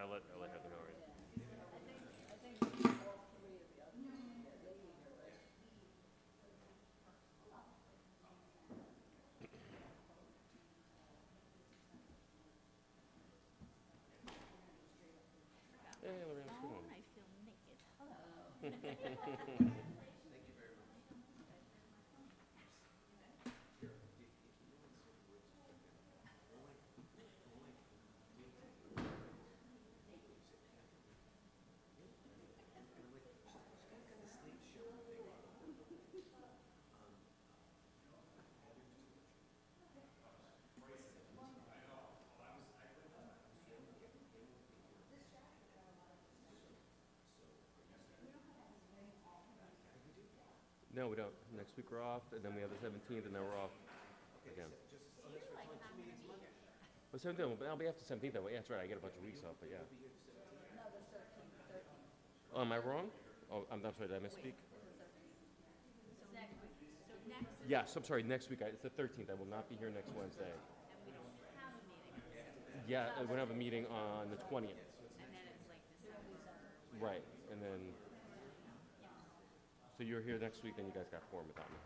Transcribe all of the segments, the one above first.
I'll let Heather know already. Hey, Lorraine, what's going on? I feel naked. Hello. No, we don't. Next week we're off, and then we have the 17th, and then we're off again. Oh, 17th, but I'll be after 17th. Yeah, that's right. I get a bunch of weeks off, but yeah. Oh, am I wrong? Oh, I'm sorry. Did I misspeak? So next week. Yes, I'm sorry. Next week, it's the 13th. I will not be here next Wednesday. And we don't have a meeting. Yeah, we're gonna have a meeting on the 20th. And then it's like December. Right, and then. So you're here next week, then you guys got quorum without me.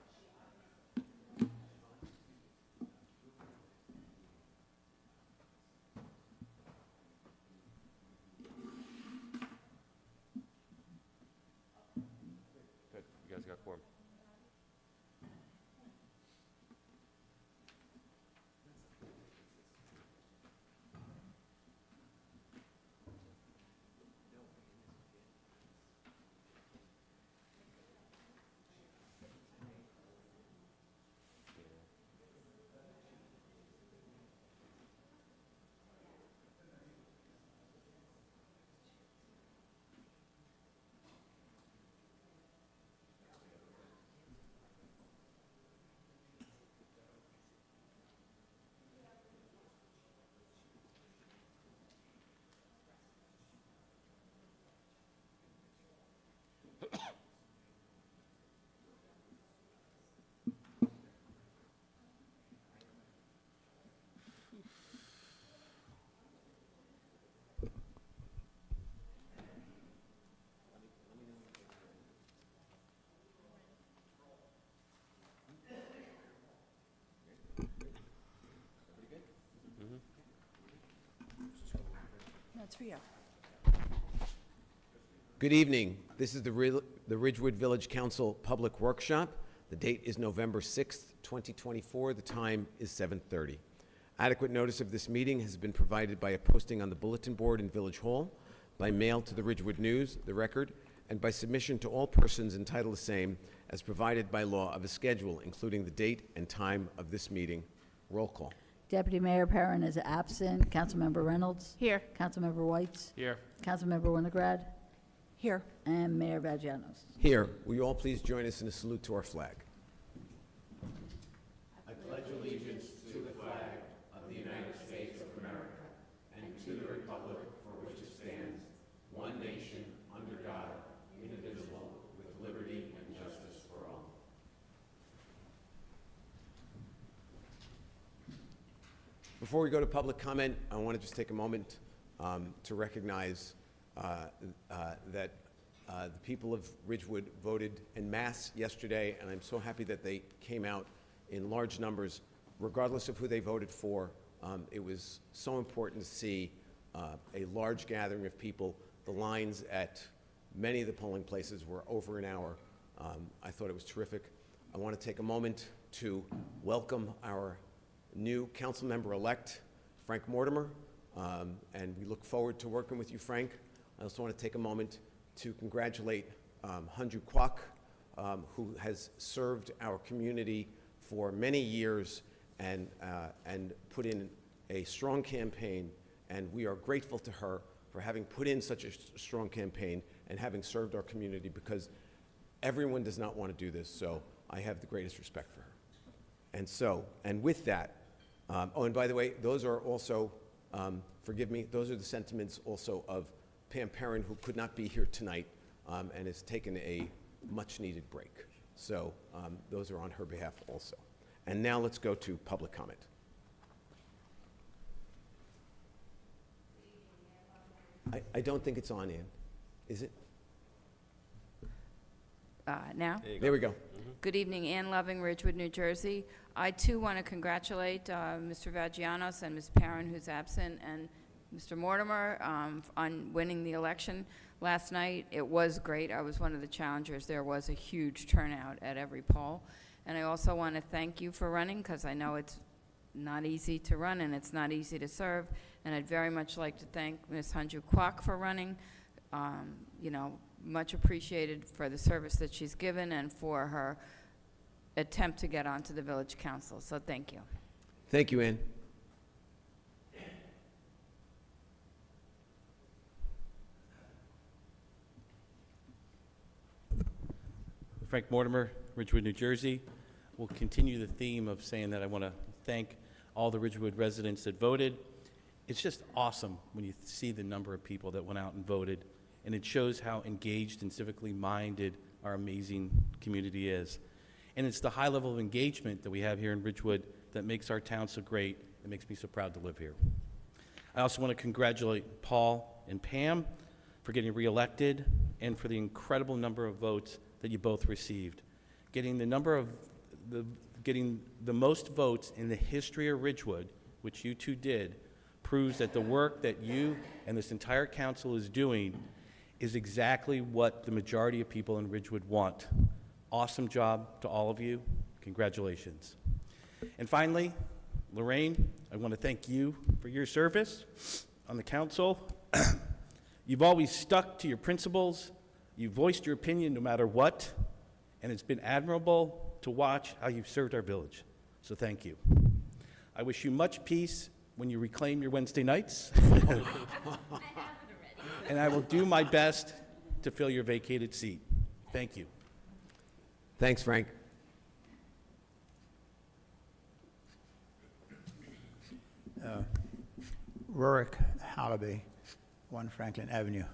Good, you guys got quorum. That's for you. Good evening. This is the Ridgewood Village Council Public Workshop. The date is November 6th, 2024. The time is 7:30. Adequate notice of this meeting has been provided by a posting on the bulletin board in Village Hall, by mail to the Ridgewood News, the Record, and by submission to all persons entitled the same as provided by law of a schedule, including the date and time of this meeting. Roll call. Deputy Mayor Perrin is absent. Councilmember Reynolds? Here. Councilmember Whites? Here. Councilmember Winograd? Here. And Mayor Vagianos. Here, will you all please join us in a salute to our flag? I pledge allegiance to the flag of the United States of America and to the republic for which it stands, one nation, under God, indivisible, with liberty and justice for all. Before we go to public comment, I want to just take a moment to recognize that the people of Ridgewood voted en masse yesterday, and I'm so happy that they came out in large numbers, regardless of who they voted for. It was so important to see a large gathering of people. The lines at many of the polling places were over an hour. I thought it was terrific. I want to take a moment to welcome our new council member-elect, Frank Mortimer, and we look forward to working with you, Frank. I also want to take a moment to congratulate Hunju Kwok, who has served our community for many years and put in a strong campaign, and we are grateful to her for having put in such a strong campaign and having served our community, because everyone does not want to do this, so I have the greatest respect for her. And with that, oh, and by the way, those are also, forgive me, those are the sentiments also of Pam Perrin, who could not be here tonight and has taken a much-needed break. So those are on her behalf also. And now let's go to public comment. I don't think it's on, Ann. Is it? Now? There you go. There we go. Good evening, Ann Loving, Ridgewood, New Jersey. I, too, want to congratulate Mr. Vagianos and Ms. Perrin, who's absent, and Mr. Mortimer on winning the election last night. It was great. I was one of the challengers. There was a huge turnout at every poll. And I also want to thank you for running, because I know it's not easy to run and it's not easy to serve. And I'd very much like to thank Ms. Hanju Kwok for running. You know, much appreciated for the service that she's given and for her attempt to get onto the village council. So thank you. Thank you, Ann. Frank Mortimer, Ridgewood, New Jersey. We'll continue the theme of saying that I want to thank all the Ridgewood residents that voted. It's just awesome when you see the number of people that went out and voted, and it shows how engaged and civically minded our amazing community is. And it's the high level of engagement that we have here in Ridgewood that makes our town so great and makes me so proud to live here. I also want to congratulate Paul and Pam for getting reelected and for the incredible number of votes that you both received. Getting the most votes in the history of Ridgewood, which you two did, proves that the work that you and this entire council is doing is exactly what the majority of people in Ridgewood want. Awesome job to all of you. Congratulations. And finally, Lorraine, I want to thank you for your service on the council. You've always stuck to your principles. You've voiced your opinion no matter what, and it's been admirable to watch how you've served our village. So thank you. I wish you much peace when you reclaim your Wednesday nights. And I will do my best to fill your vacated seat. Thank you. Thanks, Frank. Rurik Halaby, 1 Franklin Avenue.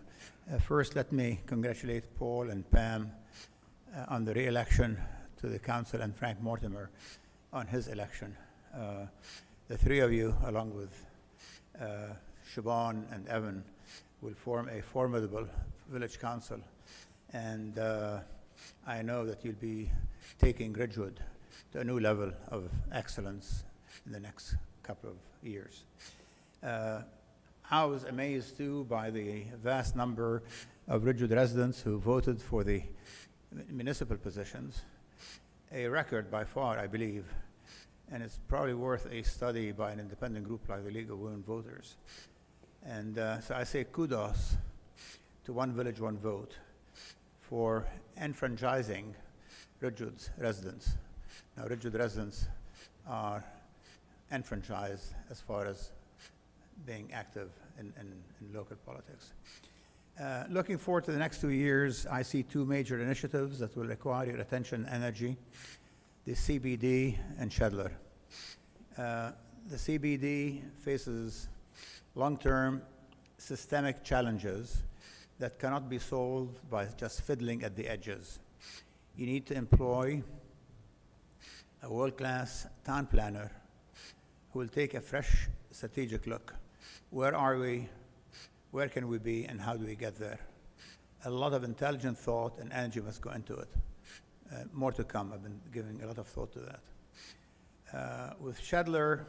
First, let me congratulate Paul and Pam on the re-election to the council and Frank Mortimer on his election. The three of you, along with Siobhan and Evan, will form a formidable village council. And I know that you'll be taking Ridgewood to a new level of excellence in the next couple of years. I was amazed too by the vast number of Ridgewood residents who voted for the municipal positions, a record by far, I believe, and it's probably worth a study by an independent group like the League of Women Voters. And so I say kudos to One Village, One Vote for enfranchising Ridgewood's residents. Now, Ridgewood residents are enfranchised as far as being active in local politics. Looking forward to the next 2 years, I see two major initiatives that will require your attention and energy: the CBD and Shedler. The CBD faces long-term systemic challenges that cannot be solved by just fiddling at the edges. You need to employ a world-class town planner who will take a fresh strategic look. Where are we? Where can we be? And how do we get there? A lot of intelligent thought and energy must go into it. More to come. I've been giving a lot of thought to that. With Shedler,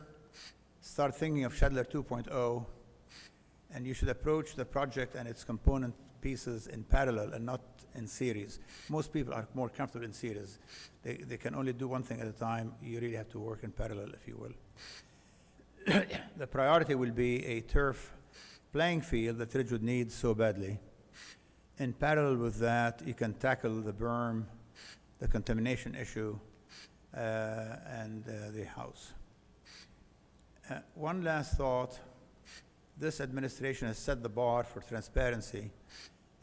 start thinking of Shedler 2.0, and you should approach the project and its component pieces in parallel and not in series. Most people are more comfortable in series. They can only do one thing at a time. You really have to work in parallel, if you will. The priority will be a turf playing field that Ridgewood needs so badly. In parallel with that, you can tackle the berm, the contamination issue, and the house. One last thought. This administration has set the bar for transparency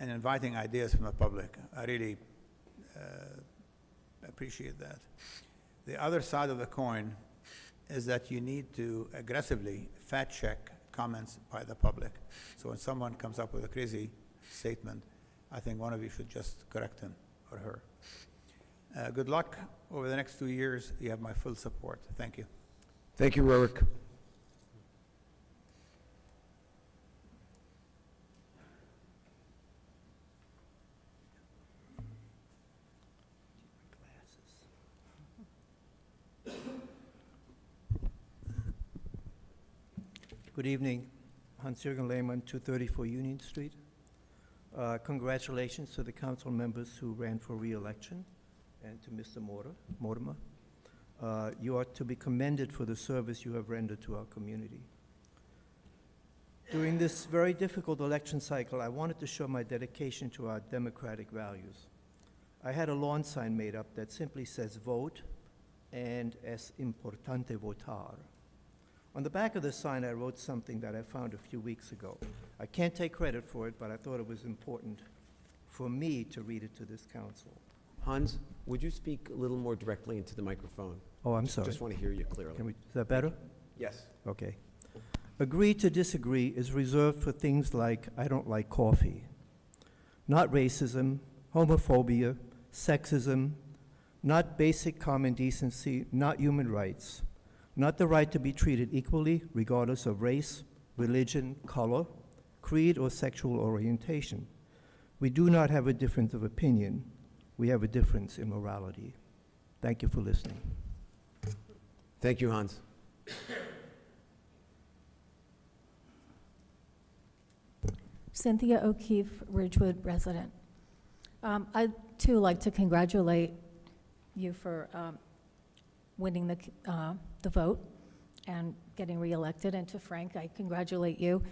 and inviting ideas from the public. I really appreciate that. The other side of the coin is that you need to aggressively fact-check comments by the public. So when someone comes up with a crazy statement, I think one of you should just correct him or her. Good luck over the next 2 years. You have my full support. Thank you. Thank you, Rurik. Good evening. Hans-Jürgen Lehmann, 234 Union Street. Congratulations to the council members who ran for re-election and to Mr. Mortimer. You are to be commended for the service you have rendered to our community. During this very difficult election cycle, I wanted to show my dedication to our democratic values. I had a lawn sign made up that simply says vote and es importante votar. On the back of the sign, I wrote something that I found a few weeks ago. I can't take credit for it, but I thought it was important for me to read it to this council. Hans, would you speak a little more directly into the microphone? Oh, I'm sorry. Just want to hear you clearly. Is that better? Yes. Okay. Agree to disagree is reserved for things like I don't like coffee, not racism, homophobia, sexism, not basic common decency, not human rights, not the right to be treated equally regardless of race, religion, color, creed, or sexual orientation. We do not have a difference of opinion. We have a difference in morality. Thank you for listening. Thank you, Hans. Cynthia O'Keefe, Ridgewood resident. I'd too like to congratulate you for winning the vote and getting reelected, and to Frank, I congratulate you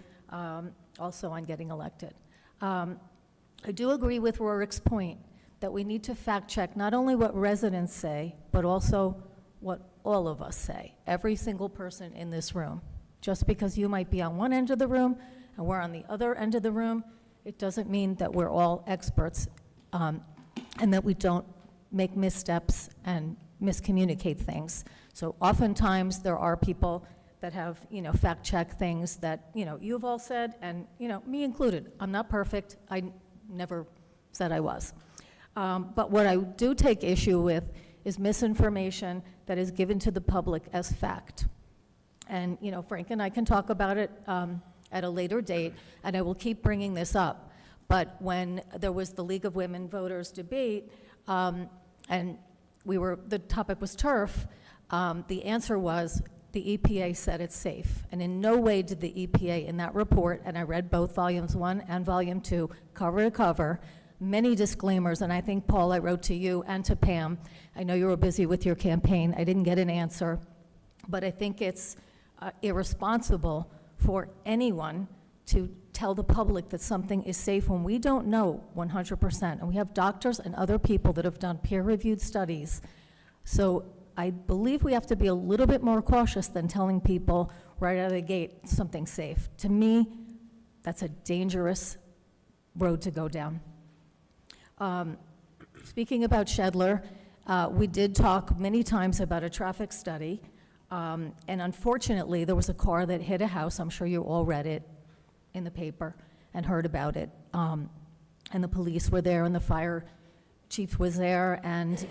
also on getting elected. I do agree with Rorick's point that we need to fact check not only what residents say, but also what all of us say, every single person in this room. Just because you might be on one end of the room and we're on the other end of the room, it doesn't mean that we're all experts and that we don't make missteps and miscommunicate things. So oftentimes there are people that have, fact-check things that, you've all said, and, me included. I'm not perfect. I never said I was. But what I do take issue with is misinformation that is given to the public as fact. And, Frank and I can talk about it at a later date, and I will keep bringing this up. But when there was the League of Women Voters debate, and the topic was turf, the answer was the EPA said it's safe. And in no way did the EPA in that report, and I read both volumes 1 and volume 2, cover to cover, many disclaimers, and I think, Paul, I wrote to you and to Pam. I know you were busy with your campaign. I didn't get an answer. But I think it's irresponsible for anyone to tell the public that something is safe when we don't know 100%. And we have doctors and other people that have done peer-reviewed studies. So I believe we have to be a little bit more cautious than telling people right out of the gate something's safe. To me, that's a dangerous road to go down. Speaking about Shedler, we did talk many times about a traffic study, and unfortunately, there was a car that hit a house. I'm sure you all read it in the paper and heard about it. And the police were there, and the fire chief was there, and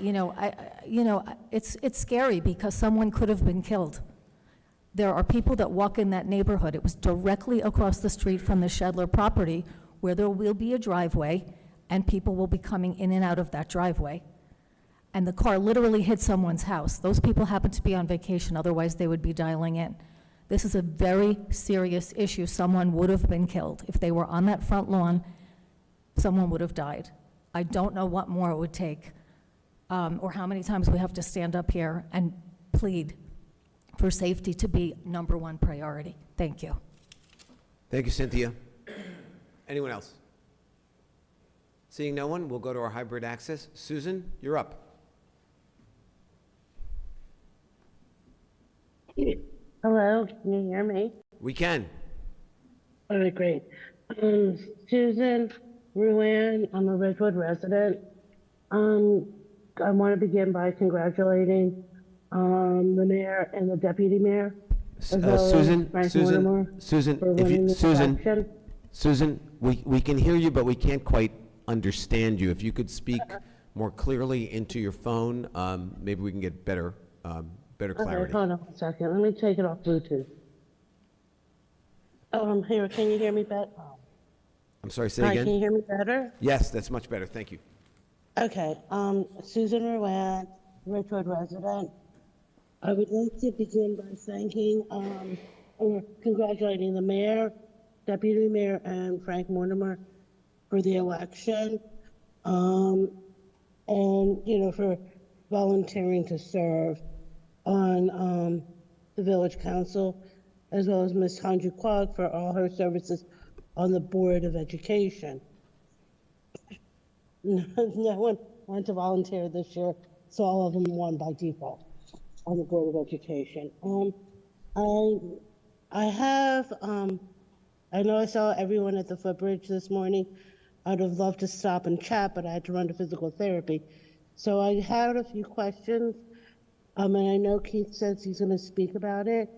it's scary because someone could have been killed. There are people that walk in that neighborhood. It was directly across the street from the Shedler property, where there will be a driveway, and people will be coming in and out of that driveway. And the car literally hit someone's house. Those people happen to be on vacation, otherwise they would be dialing in. This is a very serious issue. Someone would have been killed. If they were on that front lawn, someone would have died. I don't know what more it would take, or how many times we have to stand up here and plead for safety to be #1 priority. Thank you. Thank you, Cynthia. Anyone else? Seeing no one, we'll go to our hybrid access. Susan, you're up. Hello, can you hear me? We can. All right, great. Susan Ruan, I'm a Ridgewood resident. I want to begin by congratulating the mayor and the deputy mayor. as well as Frank Mortimer for winning this election. Susan, we can hear you, but we can't quite understand you. If you could speak more clearly into your phone, maybe we can get better clarity. Okay, hold on a second. Let me take it off Bluetooth. Here, can you hear me better? I'm sorry, say Hi, again? can you hear me better? Yes, that's much better. Thank you. Okay, Susan Ruan, Ridgewood resident. I would like to begin by thanking congratulating the mayor, deputy mayor, and Frank Mortimer for the election. And, you know, for volunteering to serve on the village council, as well as Ms. Hanju Kwok for all her services on the Board of Education. No one wanted to volunteer this year, so all of them won by default on the Board of Education. I know I saw everyone at the footbridge this morning. I'd have loved to stop and chat, but I had to run to physical therapy. So I had a few questions, and I know Keith says he's going to speak about it.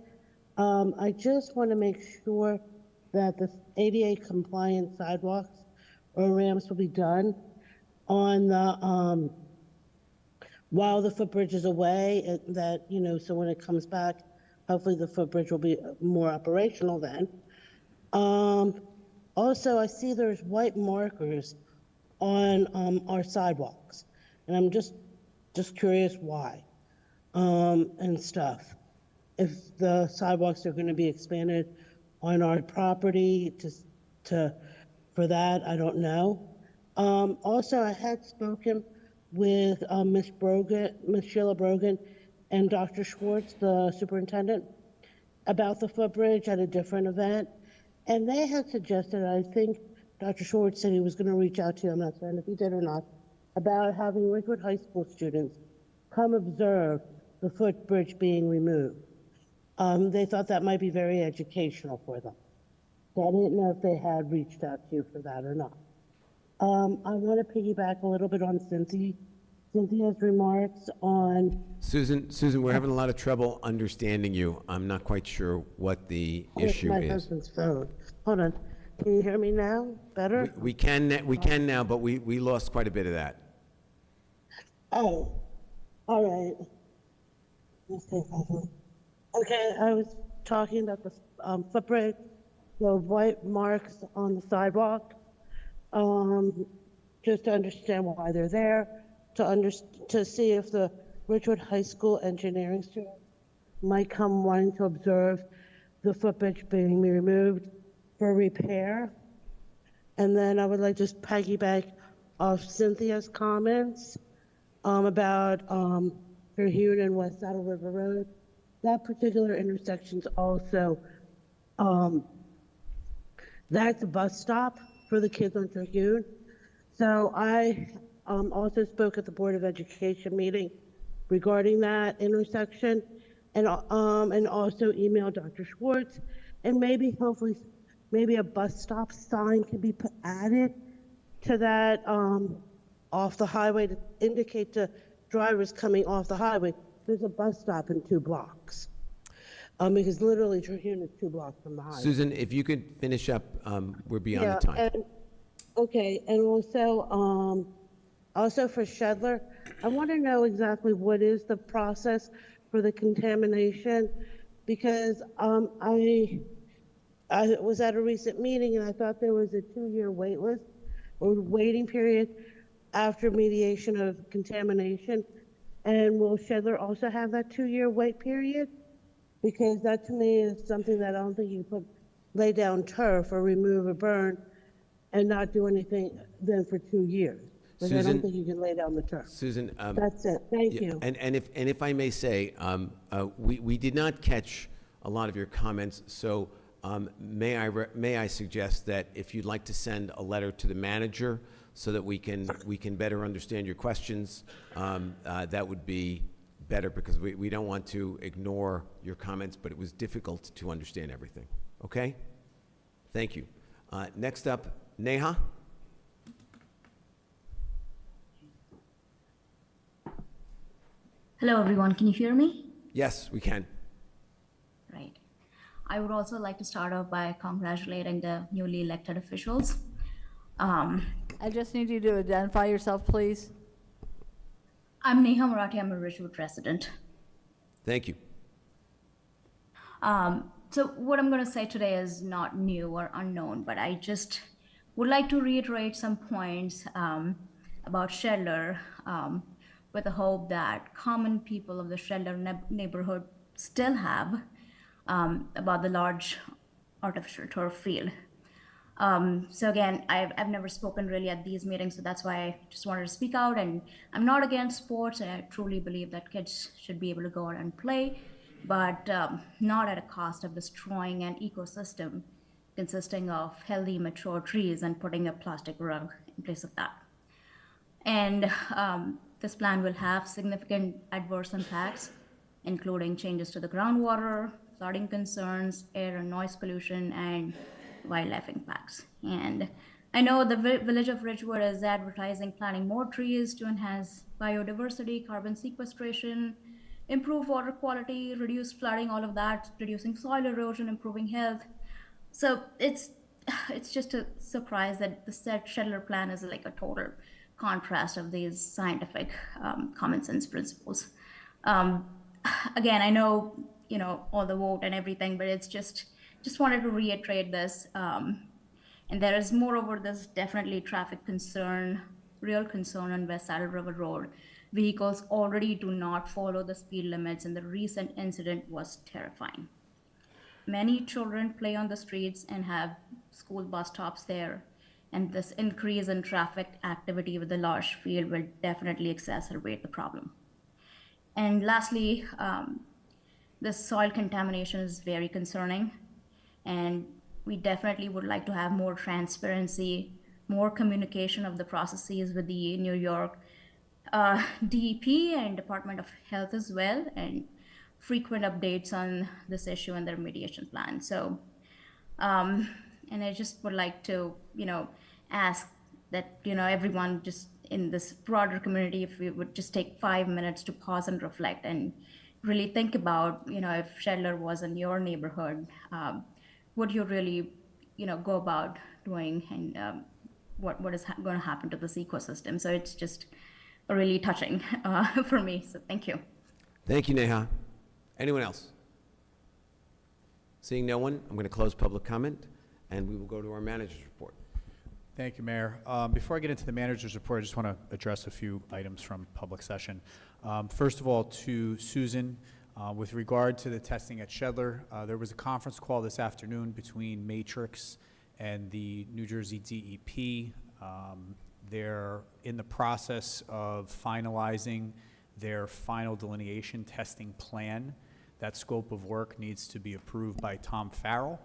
I just want to make sure that the ADA compliant sidewalks or ramps will be done on the, while the footbridge is away, that, you know, so when it comes back, hopefully the footbridge will be more operational then. Also, I see there's white markers on our sidewalks, and I'm just curious why, and stuff. If the sidewalks are going to be expanded on our property for that, I don't know. Also, I had spoken with Ms. Sheila Brogan, and Dr. Schwartz, the superintendent, about the footbridge at a different event. And they had suggested, I think Dr. Schwartz said he was going to reach out to you, I'm not certain if he did or not, about having Ridgewood High School students come observe the footbridge being removed. They thought that might be very educational for them. So I didn't know if they had reached out to you for that or not. I want to piggyback a little bit on Cynthia's remarks on... Susan, we're having a lot of trouble understanding you. I'm not quite sure what the issue my is. husband's phone. Hold on. Can you hear me now? Better? We can now, but we lost quite a bit of that. Oh, all right. Okay, I was talking about the footbridge, the white marks on the sidewalk, just to understand why they're there, to see if the Ridgewood High School engineering students might come wanting to observe the footbridge being removed for repair. And then I would like to just piggyback off Cynthia's comments about Terhune and West Saddle River Road. That particular intersection's also, that's a bus stop for the kids on Terhune. So I also spoke at the Board of Education meeting regarding that intersection, and also emailed Dr. Schwartz, and maybe hopefully a bus stop sign can be added to that off the highway to indicate to drivers coming off the highway there's a bus stop in 2 blocks. Because literally Terhune is 2 blocks from the highway. Susan, if you could finish up, we're beyond the time. And, okay, and also for Shedler, I want to know exactly what is the process for the contamination, because I was at a recent meeting and I thought there was a 2-year wait list or waiting period after mediation of contamination. And will Shedler also have that 2-year wait period? Because that to me is something that I don't think you could lay down turf or remove or burn and not do anything then for 2 years. Because I don't think you can lay down the turf. Susan, That's it. Thank you. And if I may say, we did not catch a lot of your comments, so may I suggest that if you'd like to send a letter to the manager so that we can better understand your questions, that would be better, because we don't want to ignore your comments, but it was difficult to understand everything. Okay? Thank you. Next up, Neha. Hello, everyone. Can you hear me? Yes, we can. Right. I would also like to start off by congratulating the newly elected officials. I just need you to identify yourself, please. I'm Neha Marathi. I'm a Ridgewood resident. Thank you. So what I'm going to say today is not new or unknown, but I just would like to reiterate some points about Shedler, with the hope that common people of the Shedler neighborhood still have about the large artificial turf field. So again, I've never spoken really at these meetings, so that's why I just wanted to speak out. And I'm not against sports, and I truly believe that kids should be able to go out and play, but not at a cost of destroying an ecosystem consisting of healthy, mature trees and putting a plastic rug in place of that. And this plan will have significant adverse impacts, including changes to the groundwater, flooding concerns, air and noise pollution, and wildlife impacts. And I know the Village of Ridgewood is advertising planting more trees to enhance biodiversity, carbon sequestration, improve water quality, reduce flooding, all of that, reducing soil erosion, improving health. So it's just a surprise that the Shedler plan is like a total contrast of these scientific common sense principles. Again, I know, all the vote and everything, but it's just wanted to reiterate this. And there is moreover, there's definitely traffic concern, real concern on West Saddle River Road. Vehicles already do not follow the speed limits, and the recent incident was terrifying. Many children play on the streets and have school bus stops there, and this increase in traffic activity with the large field will definitely exacerbate the problem. And lastly, the soil contamination is very concerning, and we definitely would like to have more transparency, more communication of the processes with the New York DEP and Department of Health as well, and frequent updates on this issue and their remediation plan. So, and I just would like to, ask that, everyone just in this broader community, if we would just take 5 minutes to pause and reflect and really think about, if Shedler was in your neighborhood, what you really, go about doing, and what is going to happen to this ecosystem. So it's just really touching for me. So thank you. Thank you, Neha. Anyone else? Seeing no one, I'm going to close public comment, and we will go to our manager's report. Thank you, Mayor. Before I get into the manager's report, I just want to address a few items from public session. First of all, to Susan, with regard to the testing at Shedler, there was a conference call this afternoon between Matrix and the New Jersey DEP. They're in the process of finalizing their final delineation testing plan. That scope of work needs to be approved by Tom Farrell,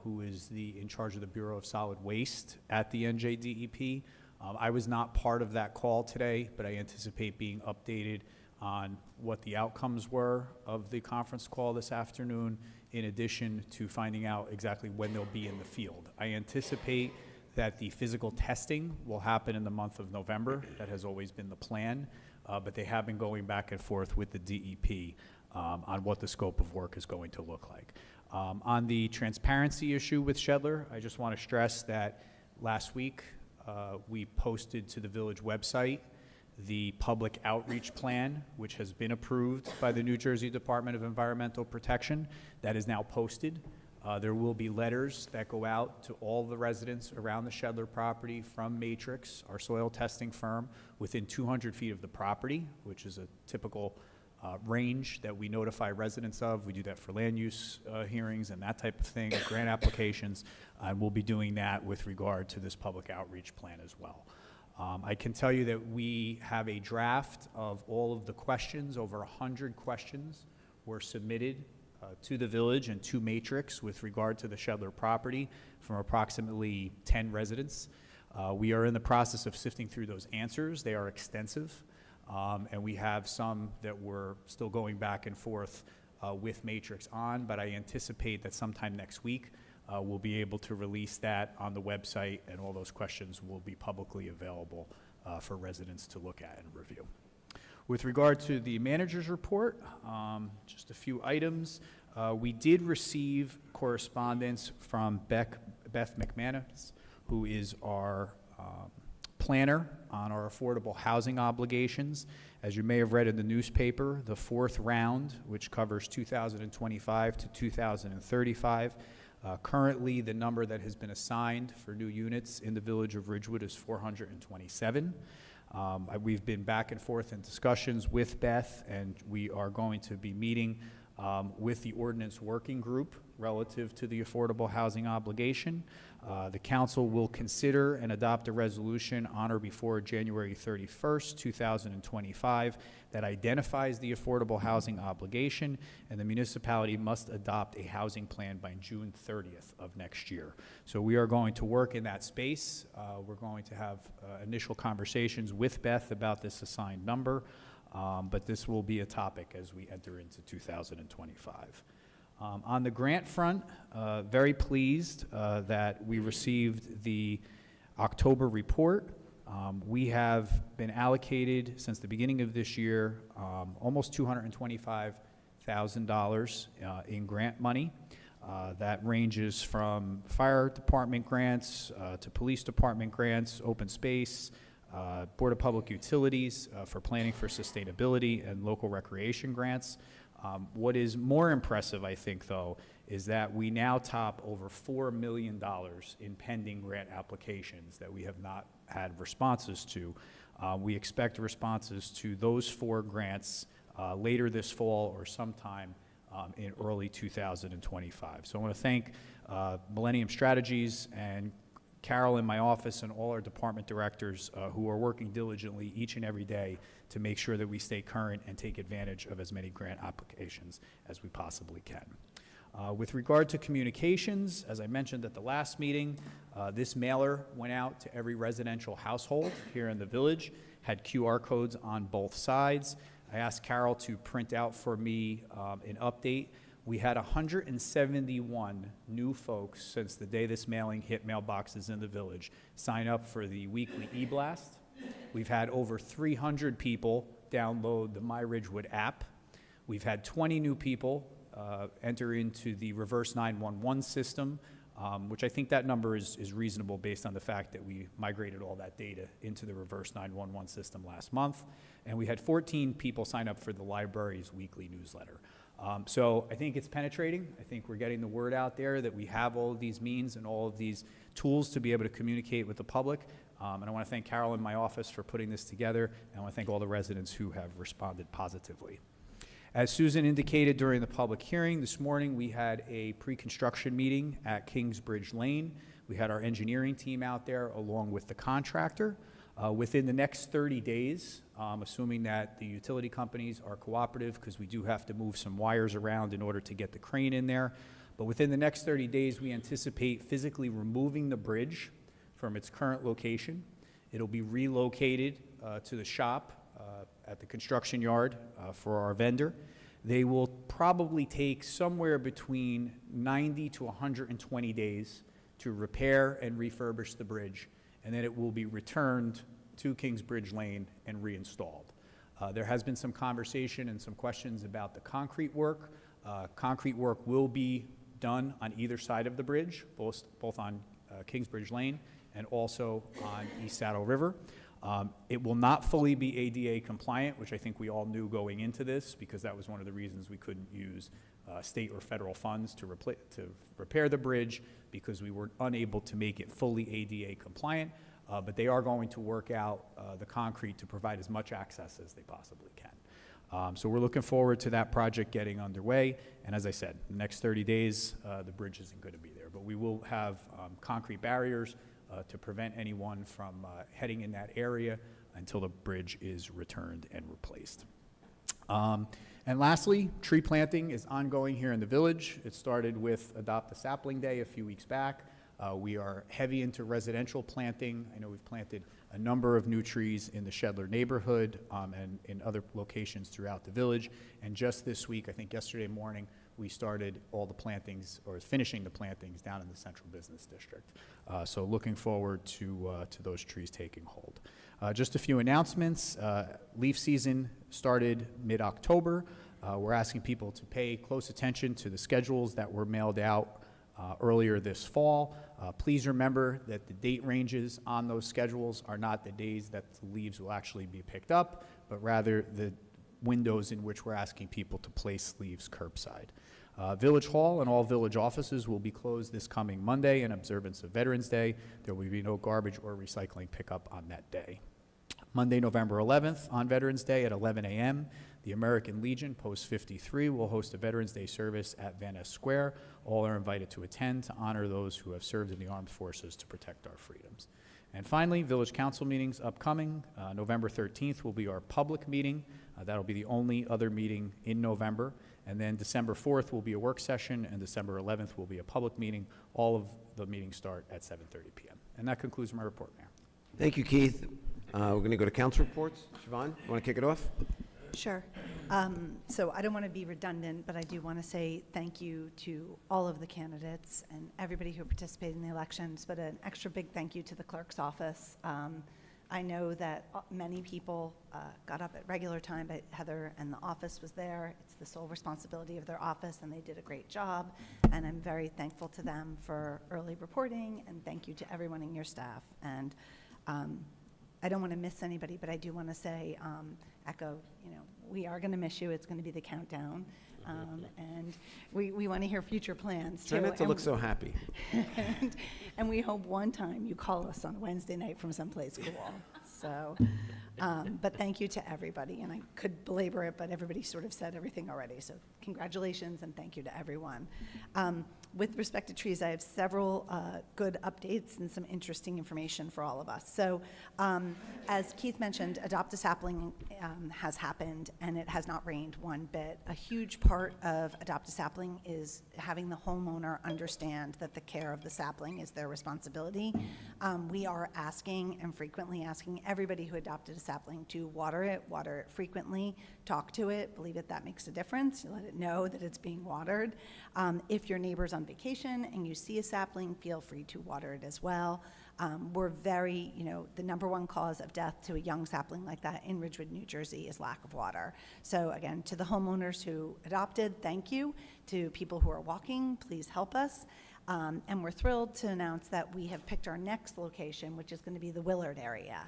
who is in charge of the Bureau of Solid Waste at the NJDEP. I was not part of that call today, but I anticipate being updated on what the outcomes were of the conference call this afternoon, in addition to finding out exactly when they'll be in the field. I anticipate that the physical testing will happen in the month of November. That has always been the plan, but they have been going back and forth with the DEP on what the scope of work is going to look like. On the transparency issue with Shedler, I just want to stress that last week we posted to the village website the public outreach plan, which has been approved by the New Jersey Department of Environmental Protection. That is now posted. There will be letters that go out to all the residents around the Shedler property from Matrix, our soil testing firm, within 200 feet of the property, which is a typical range that we notify residents of. We do that for land use hearings and that type of thing, grant applications, and we'll be doing that with regard to this public outreach plan as well. I can tell you that we have a draft of all of the questions. Over 100 questions were submitted to the village and to Matrix with regard to the Shedler property from approximately 10 residents. We are in the process of sifting through those answers. They are extensive. And we have some that we're still going back and forth with Matrix on, but I anticipate that sometime next week we'll be able to release that on the website, and all those questions will be publicly available for residents to look at and review. With regard to the manager's report, just a few items. We did receive correspondence from Beth McManus, who is our planner on our affordable housing obligations. As you may have read in the newspaper, the fourth round, which covers 2025 to 2035, currently the number that has been assigned for new units in the village of Ridgewood is 427. We've been back and forth in discussions with Beth, and we are going to be meeting with the ordinance working group relative to the affordable housing obligation. The council will consider and adopt a resolution on or before January 31st, 2025 that identifies the affordable housing obligation, and the municipality must adopt a housing plan by June 30th of next year. So we are going to work in that space. We're going to have initial conversations with Beth about this assigned number, but this will be a topic as we enter into 2025. On the grant front, very pleased that we received the October report. We have been allocated, since the beginning of this year, almost $225,000 in grant money. That ranges from fire department grants to police department grants, open space, Board of Public Utilities for planning for sustainability, and local recreation grants. What is more impressive, I think, though, is that we now top over $4 million in pending grant applications that we have not had responses to. We expect responses to those 4 grants later this fall or sometime in early 2025. So I want to thank Millennium Strategies and Carol in my office and all our department directors who are working diligently each and every day to make sure that we stay current and take advantage of as many grant applications as we possibly can. With regard to communications, as I mentioned at the last meeting, this mailer went out to every residential household here in the village, had QR codes on both sides. I asked Carol to print out for me an update. We had 171 new folks since the day this mailing hit mailboxes in the village sign up for the weekly e-blast. We've had over 300 people download the My Ridgewood app. We've had 20 new people enter into the reverse 911 system, which I think that number is reasonable based on the fact that we migrated all that data into the reverse 911 system last month. And we had 14 people sign up for the library's weekly newsletter. So I think it's penetrating. I think we're getting the word out there that we have all of these means and all of these tools to be able to communicate with the public. And I want to thank Carol in my office for putting this together, and I want to thank all the residents who have responded positively. As Susan indicated during the public hearing this morning, we had a pre-construction meeting at Kingsbridge Lane. We had our engineering team out there along with the contractor. Within the next 30 days, assuming that the utility companies are cooperative, because we do have to move some wires around in order to get the crane in there, but within the next 30 days, we anticipate physically removing the bridge from its current location. It'll be relocated to the shop at the construction yard for our vendor. They will probably take somewhere between 90 to 120 days to repair and refurbish the bridge, and then it will be returned to Kingsbridge Lane and reinstalled. There has been some conversation and some questions about the concrete work. Concrete work will be done on either side of the bridge, both on Kingsbridge Lane and also on East Saddle River. It will not fully be ADA compliant, which I think we all knew going into this, because that was one of the reasons we couldn't use state or federal funds to repair the bridge, because we were unable to make it fully ADA compliant. But they are going to work out the concrete to provide as much access as they possibly can. So we're looking forward to that project getting underway. And as I said, the next 30 days, the bridge isn't going to be there. But we will have concrete barriers to prevent anyone from heading in that area until the bridge is returned and replaced. And lastly, tree planting is ongoing here in the village. It started with Adopt a Sapling Day a few weeks back. We are heavy into residential planting. I know we've planted a number of new trees in the Shedler neighborhood and in other locations throughout the village. And just this week, I think yesterday morning, we started all the plantings, or finishing the plantings, down in the Central Business District. So looking forward to those trees taking hold. Just a few announcements. Leaf season started mid-October. We're asking people to pay close attention to the schedules that were mailed out earlier this fall. Please remember that the date ranges on those schedules are not the days that the leaves will actually be picked up, but rather the windows in which we're asking people to place leaves curbside. Village Hall and all village offices will be closed this coming Monday in observance of Veterans Day. There will be no garbage or recycling pickup on that day. Monday, November 11th, on Veterans Day at 11 a.m., The American Legion, Post 53, will host a Veterans Day service at Van Ness Square. All are invited to attend to honor those who have served in the armed forces to protect our freedoms. And finally, Village Council meetings upcoming. November 13th will be our public meeting. That'll be the only other meeting in November. And then December 4th will be a work session, and December 11th will be a public meeting. All of the meetings start at 7:30 p.m. And that concludes my report, Mayor. Thank you, Keith. We're going to go to council reports. Siobhan, you want to kick it off? Sure. So I don't want to be redundant, but I do want to say thank you to all of the candidates and everybody who participated in the elections, but an extra big thank you to the clerk's office. I know that many people got up at regular time, but Heather and the office was there. It's the sole responsibility of their office, and they did a great job, and I'm very thankful to them for early reporting, and thank you to everyone in your staff. And I don't want to miss anybody, but I do want to say, echo, we are going to miss you. It's going to be the countdown. And we want to hear future plans, too. Try not to look so happy. and we hope one time you call us on Wednesday night from someplace cool. So, but thank you to everybody. And I could belabor it, but everybody sort of said everything already. So congratulations and thank you to everyone. With respect to trees, I have several good updates and some interesting information for all of us. So as Keith mentioned, Adopt a Sapling has happened, and it has not rained one bit. A huge part of Adopt a Sapling is having the homeowner understand that the care of the sapling is their responsibility. We are asking and frequently asking everybody who adopted a sapling to water it frequently, talk to it, believe it, that makes a difference. You let it know that it's being watered. If your neighbor's on vacation and you see a sapling, feel free to water it as well. We're very, the number one cause of death to a young sapling like that in Ridgewood, New Jersey is lack of water. So again, to the homeowners who adopted, thank you. To people who are walking, please help us. And we're thrilled to announce that we have picked our next location, which is going to be the Willard area.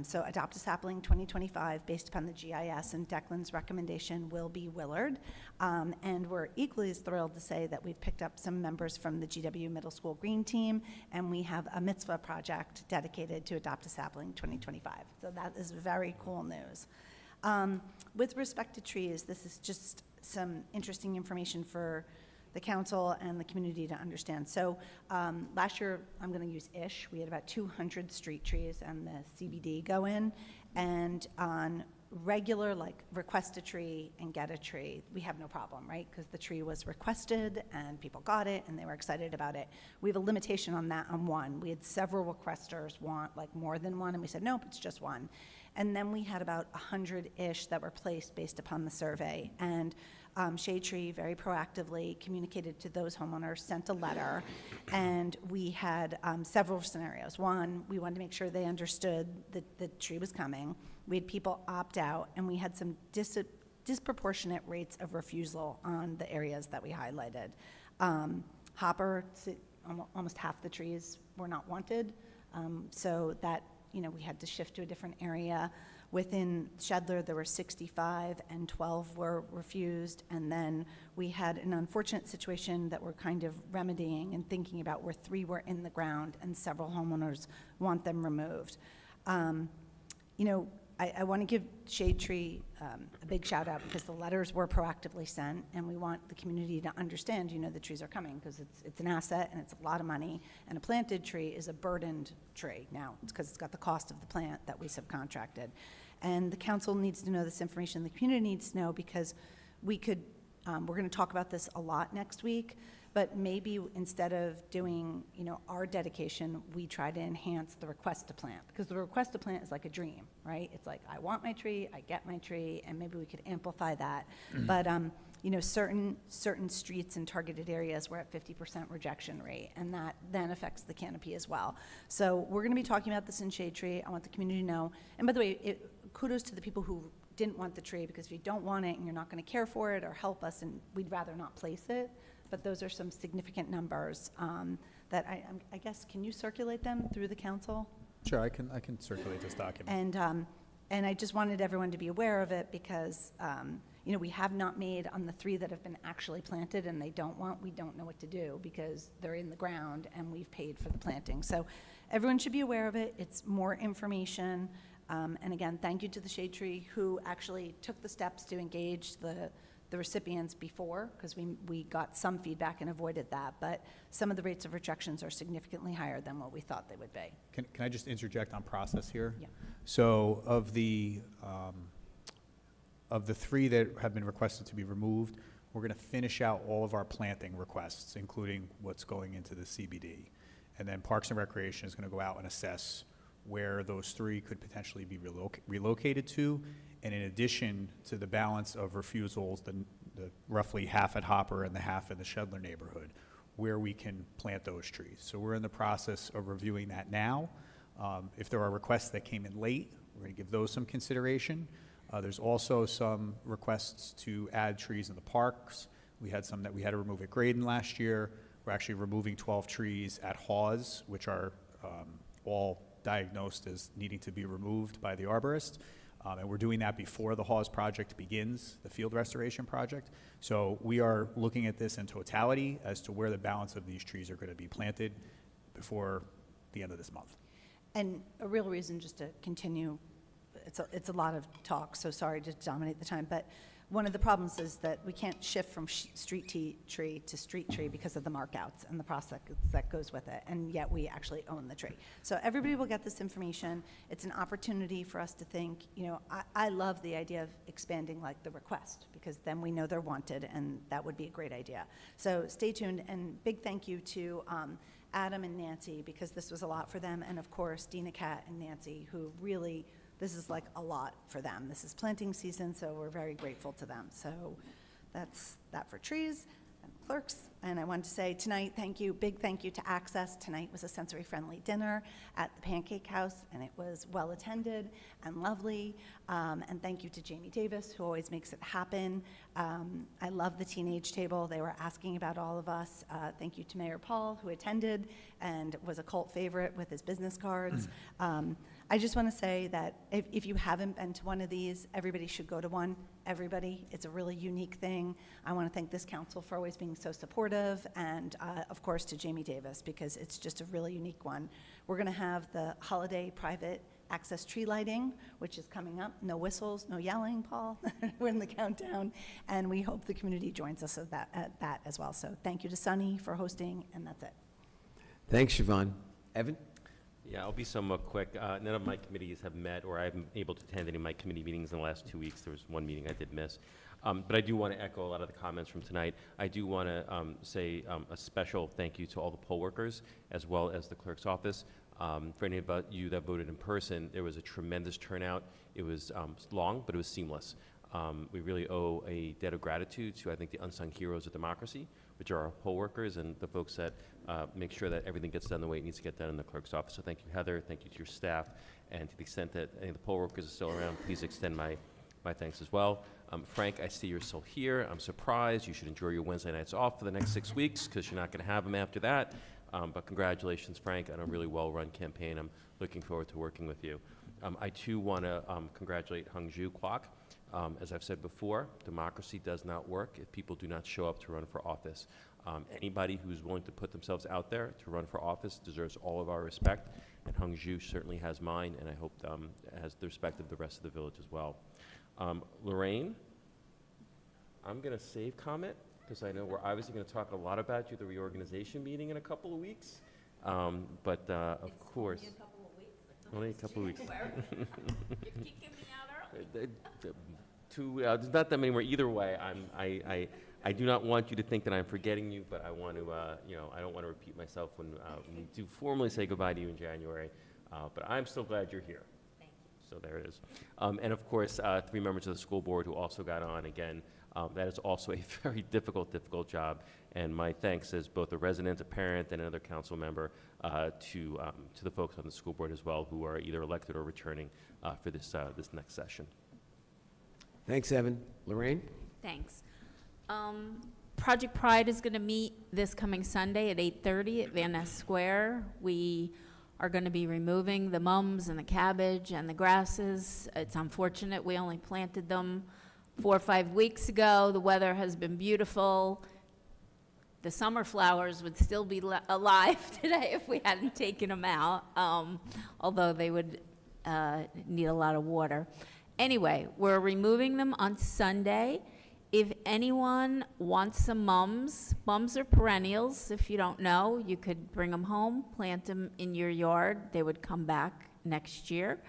So Adopt a Sapling 2025, based upon the GIS, and Declan's recommendation will be Willard. And we're equally as thrilled to say that we've picked up some members from the GW Middle School Green Team, and we have a mitzvah project dedicated to Adopt a Sapling 2025. So that is very cool news. With respect to trees, this is just some interesting information for the council and the community to understand. So last year, I'm going to use ish. We had about 200 street trees and the CBD go in. And on regular, like request a tree and get a tree, we have no problem, right? Because the tree was requested and people got it and they were excited about it. We have a limitation on that on one. We had several requesters want like more than one, and we said, nope, it's just one. And then we had about 100-ish that were placed based upon the survey. And Shade Tree very proactively communicated to those homeowners, sent a letter, and we had several scenarios. One, we wanted to make sure they understood that the tree was coming. We had people opt out, and we had some disproportionate rates of refusal on the areas that we highlighted. Hopper, almost half the trees were not wanted, so that, we had to shift to a different area. Within Shedler, there were 65 and 12 were refused. And then we had an unfortunate situation that we're kind of remedying and thinking about, where 3 were in the ground and several homeowners want them removed. I want to give Shade Tree a big shout out, because the letters were proactively sent, and we want the community to understand, the trees are coming, because it's an asset and it's a lot of money, and a planted tree is a burdened tree. Now, it's because it's got the cost of the plant that we subcontracted. And the council needs to know this information, the community needs to know, because we could, we're going to talk about this a lot next week, but maybe instead of doing, our dedication, we try to enhance the request to plant, because the request to plant is like a dream, right? It's like, I want my tree, I get my tree, and maybe we could amplify that. But, certain streets and targeted areas, we're at 50% rejection rate, and that then affects the canopy as well. So we're going to be talking about this in Shade Tree. I want the community to know. And by the way, kudos to the people who didn't want the tree, because if you don't want it and you're not going to care for it or help us, and we'd rather not place it. But those are some significant numbers that I guess, can you circulate them through the council? Sure, I can circulate this document. And I just wanted everyone to be aware of it, because we have not made, on the 3 that have been actually planted and we don't know what to do, because they're in the ground and we've paid for the planting. So everyone should be aware of it. It's more information. And again, thank you to the Shade Tree, who actually took the steps to engage the recipients before, because we got some feedback and avoided that. But some of the rates of rejections are significantly higher than what we thought they would be. Can I just interject on process here? Yeah. So of the 3 that have been requested to be removed, we're going to finish out all of our planting requests, including what's going into the CBD. And then Parks and Recreation is going to go out and assess where those 3 could potentially be relocated to. And in addition to the balance of refusals, the roughly half at Hopper and the half in the Shedler neighborhood, where we can plant those trees. So we're in the process of reviewing that now. If there are requests that came in late, we're going to give those some consideration. There's also some requests to add trees in the parks. We had some that we had to remove at Graydon last year. We're actually removing 12 trees at Hawes, which are all diagnosed as needing to be removed by the arborist. And we're doing that before the Hawes project begins, the field restoration project. So we are looking at this in totality as to where the balance of these trees are going to be planted before the end of this month. And a real reason, just to continue, it's a lot of talk, so sorry to dominate the time, but one of the problems is that we can't shift from street tree to street tree because of the markouts and the process that goes with it, and yet we actually own the tree. So everybody will get this information. It's an opportunity for us to think, you know, I love the idea of expanding like the request, because then we know they're wanted, and that would be a great idea. So stay tuned, and big thank you to Adam and Nancy, because this was a lot for them, and of course Dina Cat and Nancy, who really, this is like a lot for them. This is planting season, so we're very grateful to them. So that's that for trees and clerks. And I wanted to say tonight, big thank you to Access. Tonight was a sensory-friendly dinner at the Pancake House, and it was well-attended and lovely. And thank you to Jamie Davis, who always makes it happen. I love the teenage table. They were asking about all of us. Thank you to Mayor Paul, who attended and was a cult favorite with his business cards. I just want to say that if you haven't been to one of these, everybody should go to one. Everybody. It's a really unique thing. I want to thank this council for always being so supportive, and of course to Jamie Davis, because it's just a really unique one. We're going to have the holiday private access tree lighting, which is coming up. No whistles, no yelling, Paul. We're in the countdown, and we hope the community joins us at that as well. So thank you to Sunny for hosting, and that's it. Thanks, Siobhan. Evan? Yeah, I'll be somewhat quick. None of my committees have met, or I haven't been able to attend any of my committee meetings in the last 2 weeks. There was one meeting I did miss. But I do want to echo a lot of the comments from tonight. I do want to say a special thank you to all the poll workers, as well as the clerk's office. For any of you that voted in person, there was a tremendous turnout. It was long, but it was seamless. We really owe a debt of gratitude to, I think, the unsung heroes of democracy, which are our poll workers and the folks that make sure that everything gets done the way it needs to get done in the clerk's office. So thank you, Heather. Thank you to your staff. And to the extent that any of the poll workers are still around, please extend my thanks as well. Frank, I see you're still here. I'm surprised. You should enjoy your Wednesday nights off for the next 6 weeks, because you're not going to have them after that. But congratulations, Frank, on a really well-run campaign. I'm looking forward to working with you. I, too, want to congratulate Hung Ju Kwok. As I've said before, democracy does not work if people do not show up to run for office. Anybody who's willing to put themselves out there to run for office deserves all of our respect, and Hung Ju certainly has mine, and I hope has the respect of the rest of the village as well. Lorraine, I'm going to save comment, because I know we're obviously going to talk a lot about you at the reorganization meeting in a couple of weeks. But of course, only a couple of weeks. You're kicking me out early. There's not that many more. Either way, I do not want you to think that I'm forgetting you, but I want to, I don't want to repeat myself when we do formally say goodbye to you in January. But I'm still glad you're here. Thank you. So there it is. And of course, 3 members of the school board who also got on again. That is also a very difficult job. And my thanks as both a resident, a parent, and another council member to the folks on the school board as well, who are either elected or returning for this next session. Thanks, Evan. Lorraine? Thanks. Project Pride is going to meet this coming Sunday at 8:30 at Van Ness Square. We are going to be removing the mums and the cabbage and the grasses. It's unfortunate we only planted them 4 or 5 weeks ago. The weather has been beautiful. The summer flowers would still be alive today if we hadn't taken them out, although they would need a lot of water. Anyway, we're removing them on Sunday. If anyone wants some mums are perennials. If you don't know, you could bring them home, plant them in your yard. They would come back next year.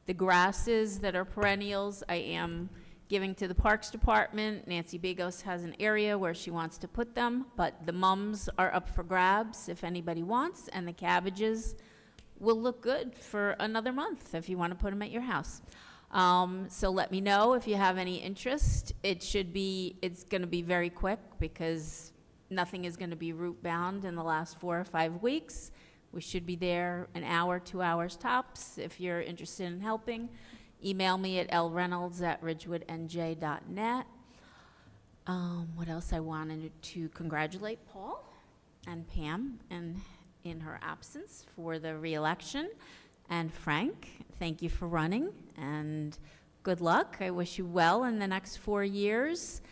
The grasses that are perennials, I am giving to the Parks Department. Nancy Begos has an area where she wants to put them, but the mums are up for grabs if anybody wants, and the cabbages will look good for another month if you want to put them at your house. So let me know if you have any interest. It's going to be very quick because nothing is going to be root bound in the last 4 or 5 weeks. We should be there an hour, 2 hours tops. If you're interested in helping, email me at lreynolds@ridgewoodnj.net. What else I wanted to congratulate Paul and Pam in her absence for the re-election. And Frank, thank you for running, and good luck. I wish you well in the next 4 years.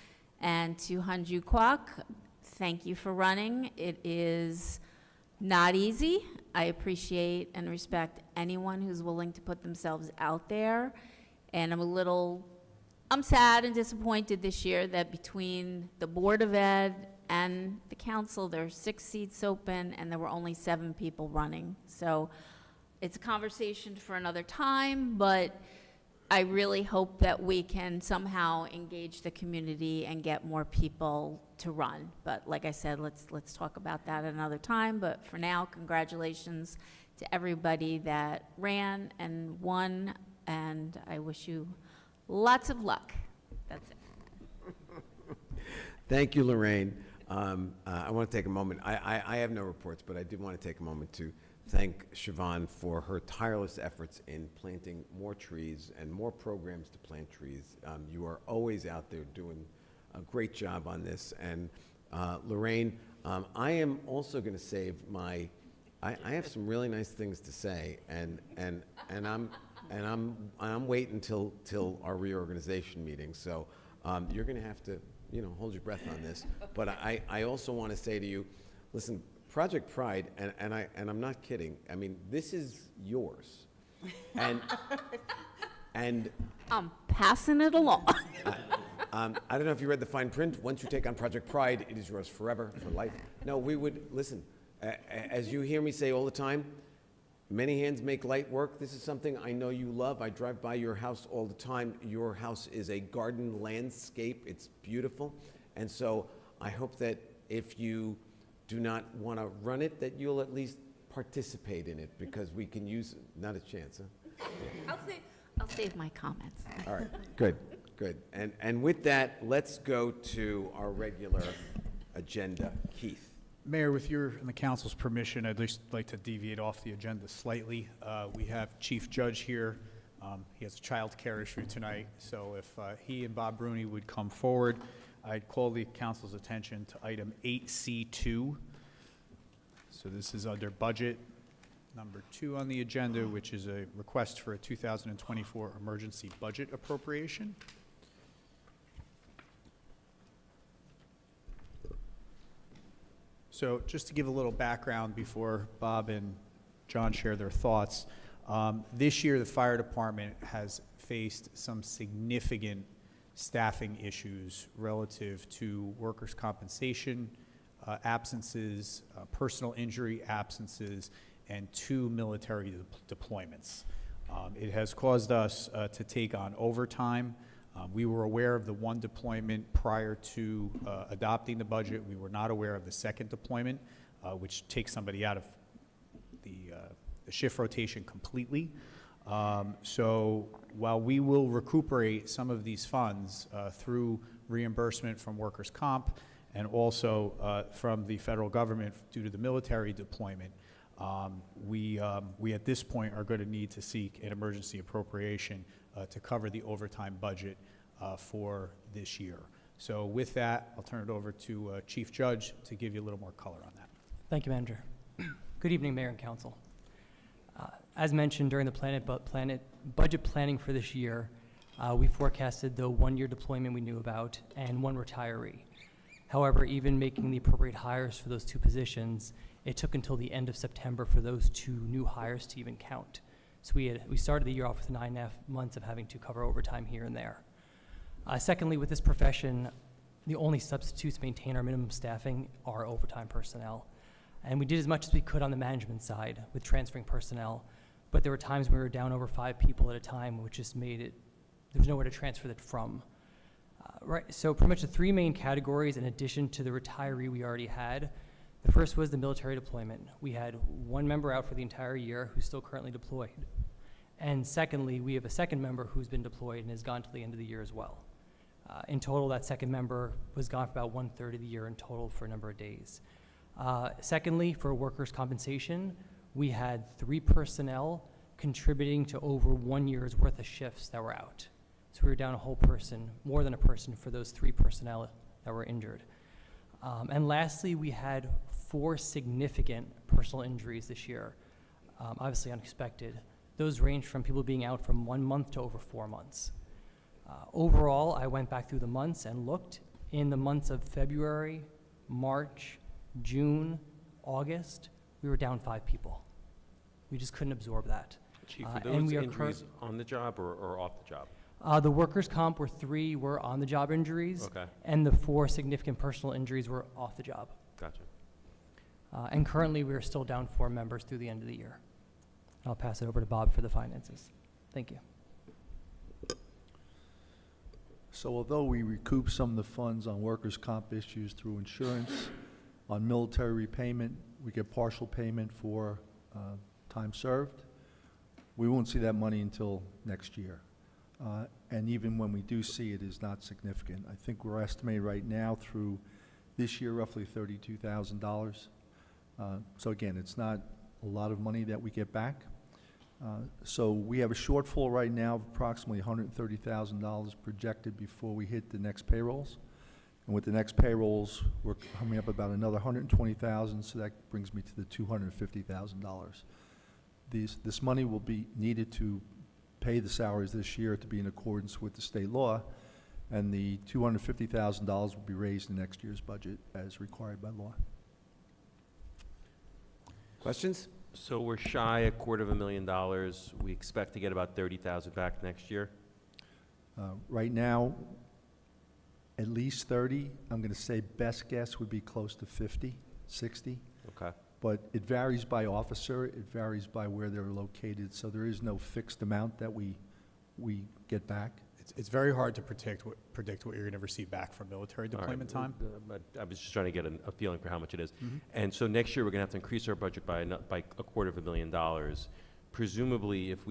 And to Hanju Kwok, thank you for running. It is not easy. I appreciate and respect anyone who's willing to put themselves out there. And I'm sad and disappointed this year that between the Board of Ed and the council, there are 6 seats open, and there were only 7 people running. So it's a conversation for another time, but I really hope that we can somehow engage the community and get more people to run. But like I said, let's talk about that another time. But for now, congratulations to everybody that ran and won, and I wish you lots of luck. That's it. Thank you, Lorraine. I want to take a moment. I have no reports, but I did want to take a moment to thank Siobhan for her tireless efforts in planting more trees and more programs to plant trees. You are always out there doing a great job on this. And Lorraine, I am also going to save I have some really nice things to say, and I'm waiting till our reorganization meeting. So you're going to have to, hold your breath on this. But I also want to say to you, listen, Project Pride, and I'm not kidding. I mean, this is yours, and I'm passing it along. I don't know if you read the fine print. Once you take on Project Pride, it is yours forever, for life. No, we would listen. As you hear me say all the time, many hands make light work. This is something I know you love. I drive by your house all the time. Your house is a garden landscape. It's beautiful, and so I hope that if you do not want to run it, that you'll at least participate in it, because we can use not a chance, huh? I'll save my comments. All right, good. And with that, let's go to our regular agenda. Keith. Mayor, with your and the council's permission, I'd just like to deviate off the agenda slightly. We have Chief Judge here. He has a child care issue tonight, so if he and Bob Bruni would come forward, I'd call the council's attention to item 8C2. So this is under budget number 2 on the agenda, which is a request for a 2024 emergency budget appropriation. So just to give a little background before Bob and John share their thoughts, this year the fire department has faced some significant staffing issues relative to workers' compensation absences, personal injury absences, and 2 military deployments. It has caused us to take on overtime. We were aware of the 1 deployment prior to adopting the budget. We were not aware of the 2nd deployment, which takes somebody out of the shift rotation completely. So while we will recuperate some of these funds through reimbursement from workers' comp and also from the federal government due to the military deployment, we at this point are going to need to seek an emergency appropriation to cover the overtime budget for this year. So with that, I'll turn it over to Chief Judge to give you a little more color on that. Thank you, Manager. Good evening, Mayor and Council. As mentioned during the budget planning for this year, we forecasted the 1-year deployment we knew about and 1 retiree. However, even making the appropriate hires for those 2 positions, it took until the end of September for those 2 new hires to even count. So we started the year off with 9.5 months of having to cover overtime here and there. Secondly, with this profession, the only substitutes to maintain our minimum staffing are overtime personnel. And we did as much as we could on the management side with transferring personnel, but there were times when we were down over 5 people at a time, which just made it, there's nowhere to transfer that from. Right, so pretty much the 3 main categories in addition to the retiree we already had. The first was the military deployment. We had 1 member out for the entire year who's still currently deployed. And secondly, we have a second member who's been deployed and has gone till the end of the year as well. In total, that second member was gone for about 1/3 of the year in total for a number of days. Secondly, for workers' compensation, we had 3 personnel contributing to over 1 year's worth of shifts that were out. So we were down a whole person, more than a person, for those 3 personnel that were injured. And lastly, we had 4 significant personal injuries this year, obviously unexpected. Those range from people being out from 1 month to over 4 months. Overall, I went back through the months and looked. In the months of February, March, June, August, we were down 5 people. We just couldn't absorb that. Chief, were And those we are injuries on the job or off the job? The workers' comp were 3 were on-the-job injuries. Okay. And the 4 significant personal injuries were off the job. Gotcha. And currently, we are still down 4 members through the end of the year. I'll pass it over to Bob for the finances. Thank you. So although we recoup some of the funds on workers' comp issues through insurance, on military repayment, we get partial payment for time served. We won't see that money until next year. And even when we do see it, is not significant. I think we're estimated right now through this year roughly $32,000. So again, it's not a lot of money that we get back. So we have a shortfall right now of approximately $130,000 projected before we hit the next payrolls. And with the next payrolls, we're coming up about another $120,000, so that brings me to the $250,000. This money will be needed to pay the salaries this year to be in accordance with the state law, and the $250,000 will be raised in next year's budget as required by law. Questions? So we're shy $250,000. We expect to get about 30,000 back next year. Right now, at least 30. I'm going to say best guess would be close to 50, 60. Okay. But it varies by officer, it varies by where they're located, so there is no fixed amount that we get back. It's very hard to predict what you're going to receive back from military All right. deployment time. But I was just trying to get a feeling for how much it is. And so next year, we're going to have to increase our budget by $250,000. Presumably, if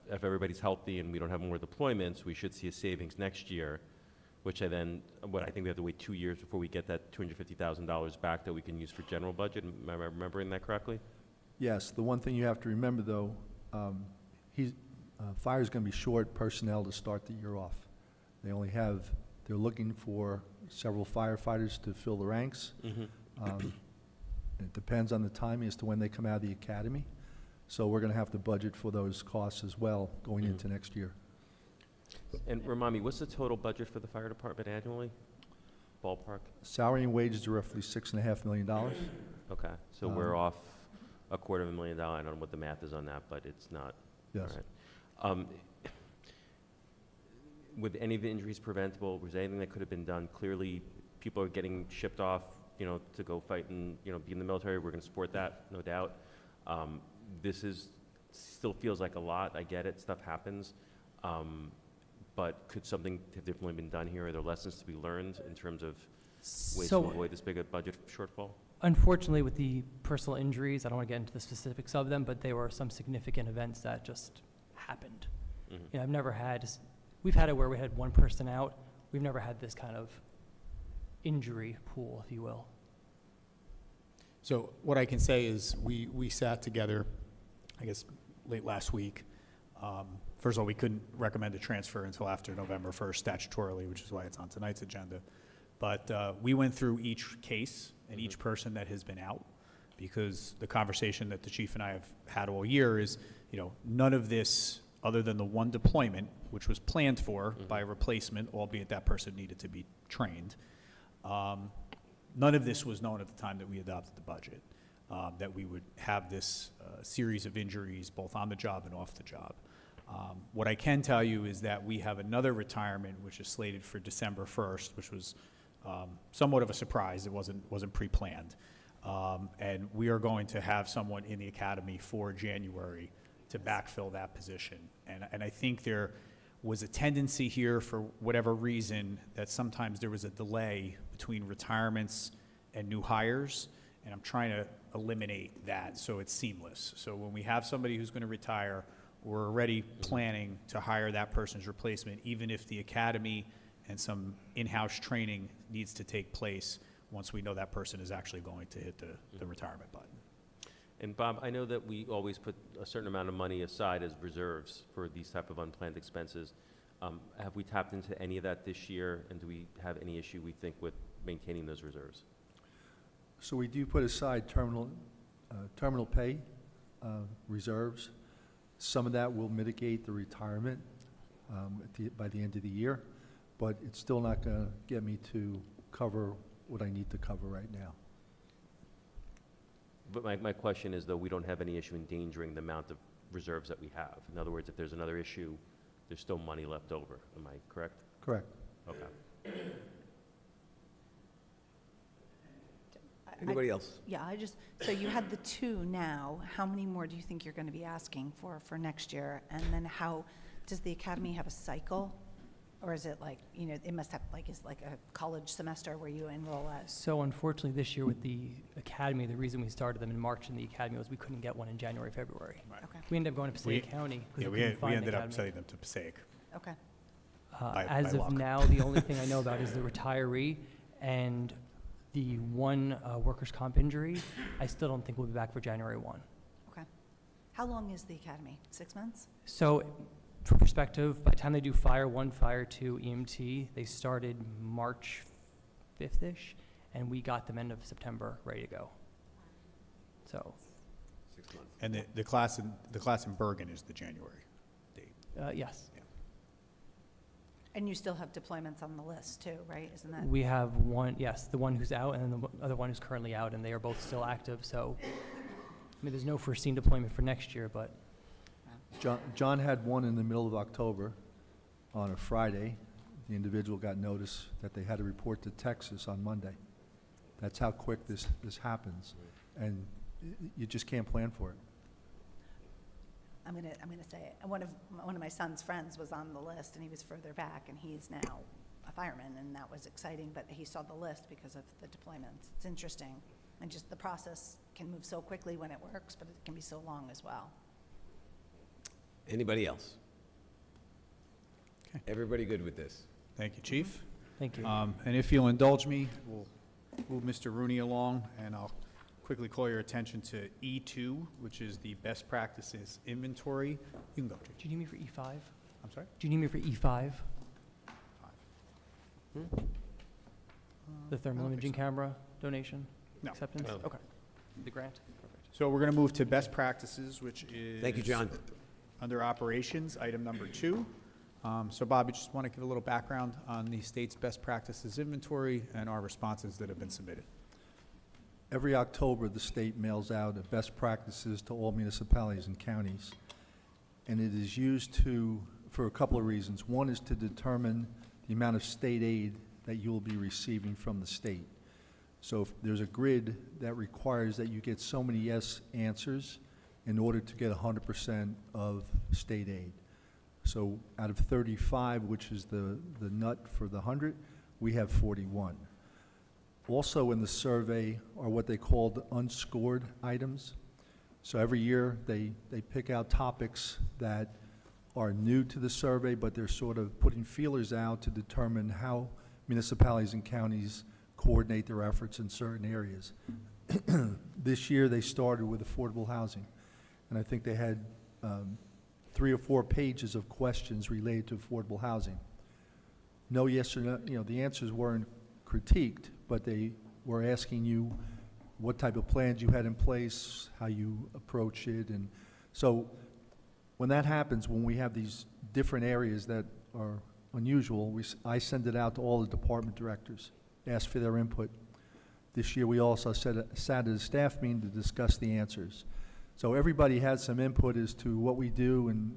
everybody's healthy and we don't have more deployments, we should see a savings next year, which I think we have to wait 2 years before we get that $250,000 back that we can use for general budget. Am I remembering that correctly? Yes, the one thing you have to remember, though, fire's going to be short personnel to start the year off. They're looking for several firefighters to fill the ranks. It depends on the timing as to when they come out of the academy. So we're going to have to budget for those costs as well going into next year. And remind me, what's the total budget for the fire department annually? Ballpark? Salary and wages are roughly $6.5 million. Okay, so we're off $250,000. I don't know what the math is on that, but it's not. Yes. All right. With any of the injuries preventable, was there anything that could have been done? Clearly, people are getting shipped off, to go fight and, be in the military. We're going to support that, no doubt. This still feels like a lot. I get it. Stuff happens. But could something have differently been done here? Are there lessons to be learned in terms of ways to avoid this big a budget shortfall? Unfortunately, with the personal injuries, I don't want to get into the specifics of them, but there were some significant events that just happened. We've had it where we had 1 person out. We've never had this kind of injury pool, if you will. So what I can say is we sat together, I guess, late last week. First of all, we couldn't recommend a transfer until after November 1st statutorily, which is why it's on tonight's agenda. But we went through each case and each person that has been out, because the conversation that the chief and I have had all year is, none of this, other than the 1 deployment, which was planned for by a replacement, albeit that person needed to be trained, none of this was known at the time that we adopted the budget. that we would have this series of injuries both on the job and off the job. What I can tell you is that we have another retirement which is slated for December 1st, which was somewhat of a surprise. It wasn't pre-planned. And we are going to have someone in the academy for January to backfill that position. And I think there was a tendency here, for whatever reason, that sometimes there was a delay between retirements and new hires, and I'm trying to eliminate that so it's seamless. So when we have somebody who's going to retire, we're already planning to hire that person's replacement, even if the academy and some in-house training needs to take place once we know that person is actually going to hit the retirement button. And Bob, I know that we always put a certain amount of money aside as reserves for these type of unplanned expenses. Have we tapped into any of that this year, and do we have any issue, we think, with maintaining those reserves? So we do put aside terminal pay reserves. Some of that will mitigate the retirement by the end of the year, but it's still not going to get me to cover what I need to cover right now. But my question is, though, we don't have any issue endangering the amount of reserves that we have. In other words, if there's another issue, there's still money left over. Am I correct? Correct. Okay. Anybody else? Yeah, so you had the 2 now. How many more do you think you're going to be asking for next year? And then does the academy have a cycle? Or is it like, it must have, is like a college semester where you enroll at? So unfortunately, this year with the academy, the reason we started them in March in the academy was we couldn't get one in January, February. Okay. We ended up going to Passaic County. 'cause Yeah, we we couldn't find an ended up academy. sending them to Passaic. Okay. As by of luck. now, the only thing I know about is the retiree and the one workers' comp injury. I still don't think we'll be back for January 1. Okay. How long is the academy? 6 months? So, for perspective, by the time they do Fire 1, Fire 2, EMT, they started March 5th-ish, and we got them end of September ready to go. So, 6 months. And the class in Bergen is the January date. yes. And you still have deployments on the list too, right? Isn't that? We have one, yes, the one who's out, and then the other one who's currently out, and they are both still active, so, I mean, there's no foreseen deployment for next year, but John had one in the middle of October on a Friday. The individual got notice that they had to report to Texas on Monday. That's how quick this happens, and you just can't plan for it. I'm gonna say it. One of my son's friends was on the list, and he was further back, and he's now a fireman, and that was exciting. But he saw the list because of the deployments. It's interesting, and just the process can move so quickly when it works, but it can be so long as well. Anybody else? Okay. Everybody good with this? Thank you, Chief. thank you. And if you'll indulge me, we'll move Mr. Rooney along, and I'll quickly call your attention to E2, which is the best practices inventory. You can go, Chief. Do you need me for E5? I'm sorry? Do you need me for E5? The thermal I don't think imaging so. camera donation? No. Acceptance? No. Okay. The grant? Perfect. So we're going to move to best practices, which is... Thank you, John. Under operations, item number 2. So Bob, you just want to give a little background on the state's best practices inventory and our responses that have been submitted. Every October, the state mails out a best practices to all municipalities and counties. And it is used for a couple of reasons. One is to determine the amount of state aid that you will be receiving from the state. So if there's a grid that requires that you get so many yes answers in order to get 100% of state aid. So out of 35, which is the nut for the 100, we have 41. Also in the survey are what they call the unscored items. So every year they pick out topics that are new to the survey, but they're sort of putting feelers out to determine how municipalities and counties coordinate their efforts in certain areas. This year they started with affordable housing, and I think they had 3 or 4 pages of questions related to affordable housing. No, yes, or no, the answers weren't critiqued, but they were asking you what type of plans you had in place, how you approach it. And so when that happens, when we have these different areas that are unusual, I send it out to all the department directors, ask for their input. This year, we also sat at a staff meeting to discuss the answers. So everybody had some input as to what we do, and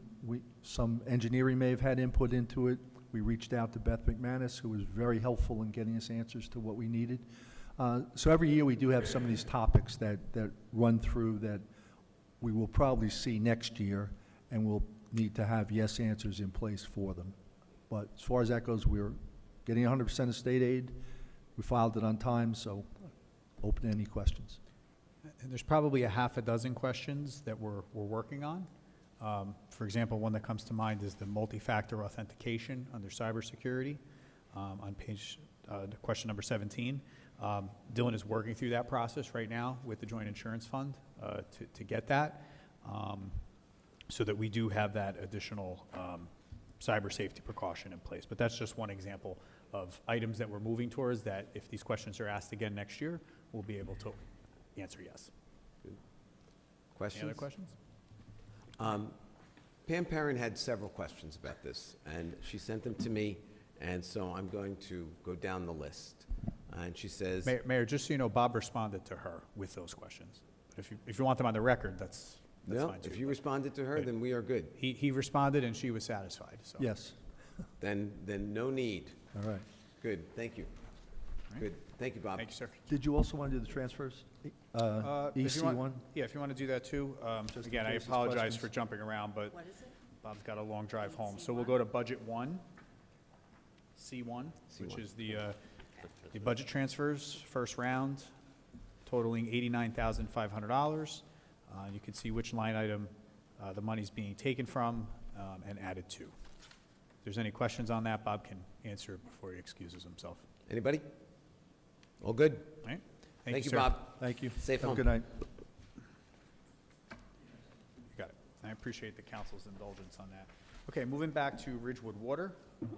some engineering may have had input into it. We reached out to Beth McManus, who was very helpful in getting us answers to what we needed. So every year, we do have some of these topics that run through that we will probably see next year, and we'll need to have yes answers in place for them. But as far as that goes, we're getting 100% of state aid. We filed it on time, so open to any questions. And there's probably a half a dozen questions that we're working on. For example, one that comes to mind is the multi-factor authentication under cybersecurity on page, question number 17. Dylan is working through that process right now with the Joint Insurance Fund to get that, so that we do have that additional cyber safety precaution in place. But that's just one example of items that we're moving towards that if these questions are asked again next year, we'll be able to answer yes. Questions? Any other questions? Pam Perrin had several questions about this, and she sent them to me, and so I'm going to go down the list. And she says... Mayor, just so you know, Bob responded to her with those questions. But if you want them on the record, that's No, fine too. if you responded to her, Good. then we are good. He responded and she was satisfied, so. Yes. Then no need. All right. Good, thank you. Right. Good, thank you, Bob. Thank you, sir. Did you also want to do the transfers? If you want- EC1? Yeah, if you want to do that too. Just in Again, I case there's apologize questions. for jumping around, but Bob's got a long drive home. So we'll go to budget one, C1, which C1. is the budget transfers, first round, totaling $89,500. You can see which line item the money's being taken from and added to. If there's any questions on that, Bob can answer before he excuses himself. Anybody? All good? All right? Thank you, sir. Bob. Thank you. Safe Have a home. good night. You got it. I appreciate the council's indulgence on that. Okay, moving back to Ridgewood Water. In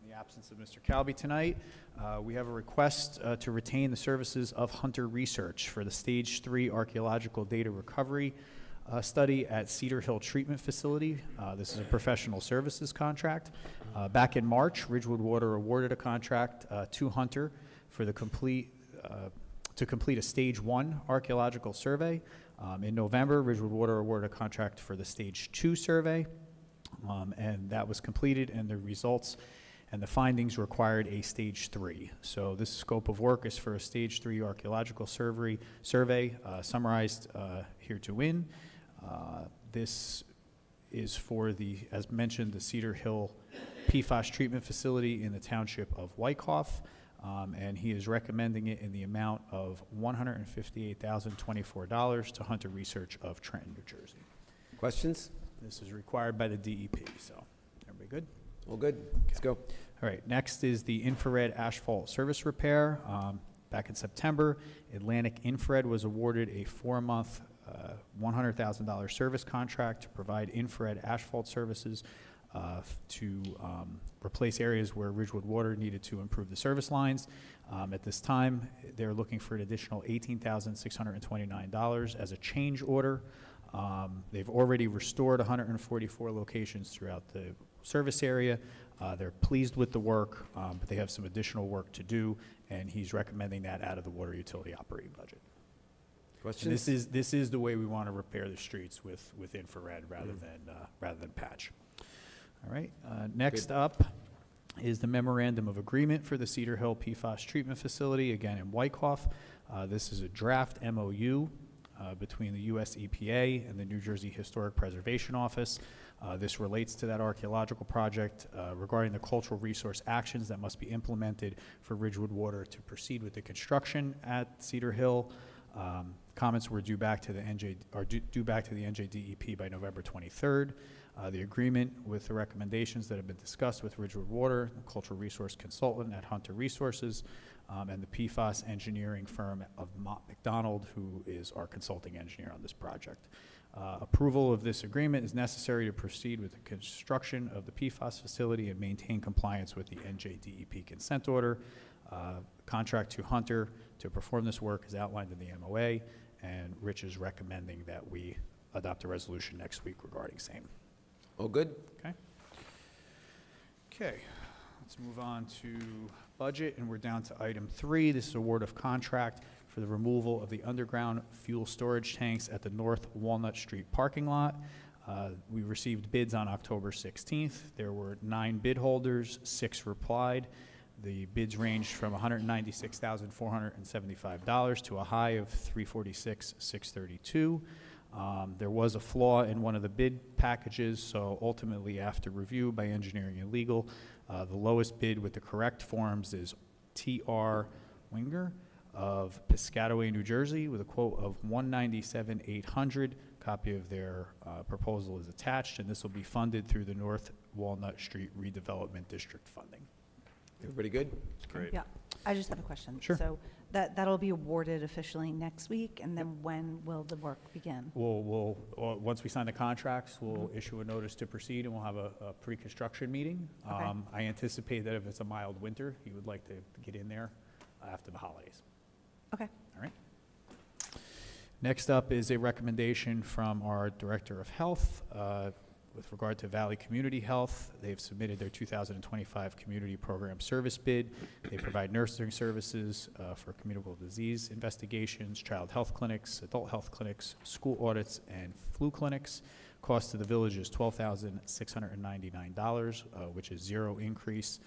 the absence of Mr. Calby tonight, we have a request to retain the services of Hunter Research for the Stage 3 Archaeological Data Recovery study at Cedar Hill Treatment Facility. This is a professional services contract. Back in March, Ridgewood Water awarded a contract to Hunter for the to complete a Stage 1 archaeological survey. In November, Ridgewood Water awarded a contract for the Stage 2 survey, and that was completed, and the results and the findings required a Stage 3. So this scope of work is for a Stage 3 archaeological survey summarized here to win. This is for the, as mentioned, the Cedar Hill PFAS treatment facility in the township of Wyckoff. And he is recommending it in the amount of $158,024 to Hunter Research of Trenton, New Jersey. Questions? This is required by the DEP, so everybody good? All good? Let's go. All right, next is the infrared asphalt service repair. Back in September, Atlantic Infrared was awarded a 4-month, $100,000 service contract to provide infrared asphalt services to replace areas where Ridgewood Water needed to improve the service lines. At this time, they're looking for an additional $18,629 as a change order. They've already restored 144 locations throughout the service area. They're pleased with the work, but they have some additional work to do, and he's recommending that out of the water utility operating budget. Questions? And this is the way we want to repair the streets with infrared rather than patch. All right. Next up is the memorandum of agreement for the Cedar Hill PFAS treatment facility, again in Wyckoff. This is a draft MOU between the U.S. EPA and the New Jersey Historic Preservation Office. This relates to that archaeological project regarding the cultural resource actions that must be implemented for Ridgewood Water to proceed with the construction at Cedar Hill. Comments were due back to the NJDEP by November 23rd. The agreement with the recommendations that have been discussed with Ridgewood Water, the cultural resource consultant at Hunter Resources, and the PFAS engineering firm of Mott McDonald, who is our consulting engineer on this project. Approval of this agreement is necessary to proceed with the construction of the PFAS facility and maintain compliance with the NJDEP consent order. Contract to Hunter to perform this work is outlined in the MOA, and Rich is recommending that we adopt a resolution next week regarding same. All good? Okay. Okay. Let's move on to budget, and we're down to item 3. This is award of contract for the removal of the underground fuel storage tanks at the North Walnut Street parking lot. We received bids on October 16th. There were 9 bid holders, 6 replied. The bids ranged from $196,475 to a high of $346,632. There was a flaw in one of the bid packages, so ultimately, after review by engineering and legal, the lowest bid with the correct forms is T.R. Winger of Piscataway, New Jersey, with a quote of $197,800. Copy of their proposal is attached, and this will be funded through the North Walnut Street Redevelopment District funding. Everybody good? Great. Yeah, I just have a question. Sure. So that'll be awarded officially next week, and then when will the work begin? We'll once we sign the contracts, we'll issue a notice to proceed, and we'll have a pre-construction meeting. Okay. I anticipate that if it's a mild winter, he would like to get in there after the holidays. Okay. All right. Next up is a recommendation from our Director of Health with regard to Valley Community Health. They've submitted their 2025 Community Program Service Bid. They provide nursing services for communicable disease investigations, child health clinics, adult health clinics, school audits, and flu clinics. Cost to the village is $12,699, which is zero increase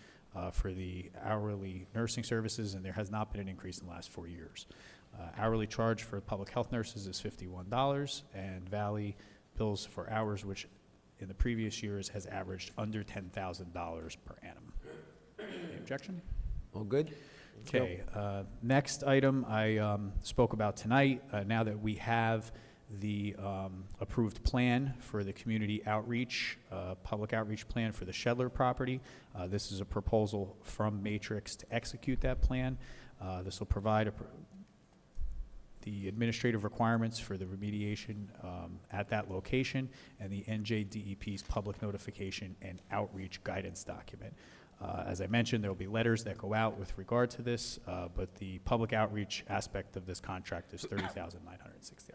for the hourly nursing services, and there has not been an increase in the last 4 years. Hourly charge for public health nurses is $51, and Valley bills for hours, which in the previous years has averaged under $10,000 per annum. Any objection? All good? Let's go. Okay, next item I spoke about tonight. Now that we have the approved plan for the community outreach, public outreach plan for the Shedler property, this is a proposal from Matrix to execute that plan. This will provide the administrative requirements for the remediation at that location and the NJDEP's public notification and outreach guidance document. As I mentioned, there will be letters that go out with regard to this, but the public outreach aspect of this contract is $30,960.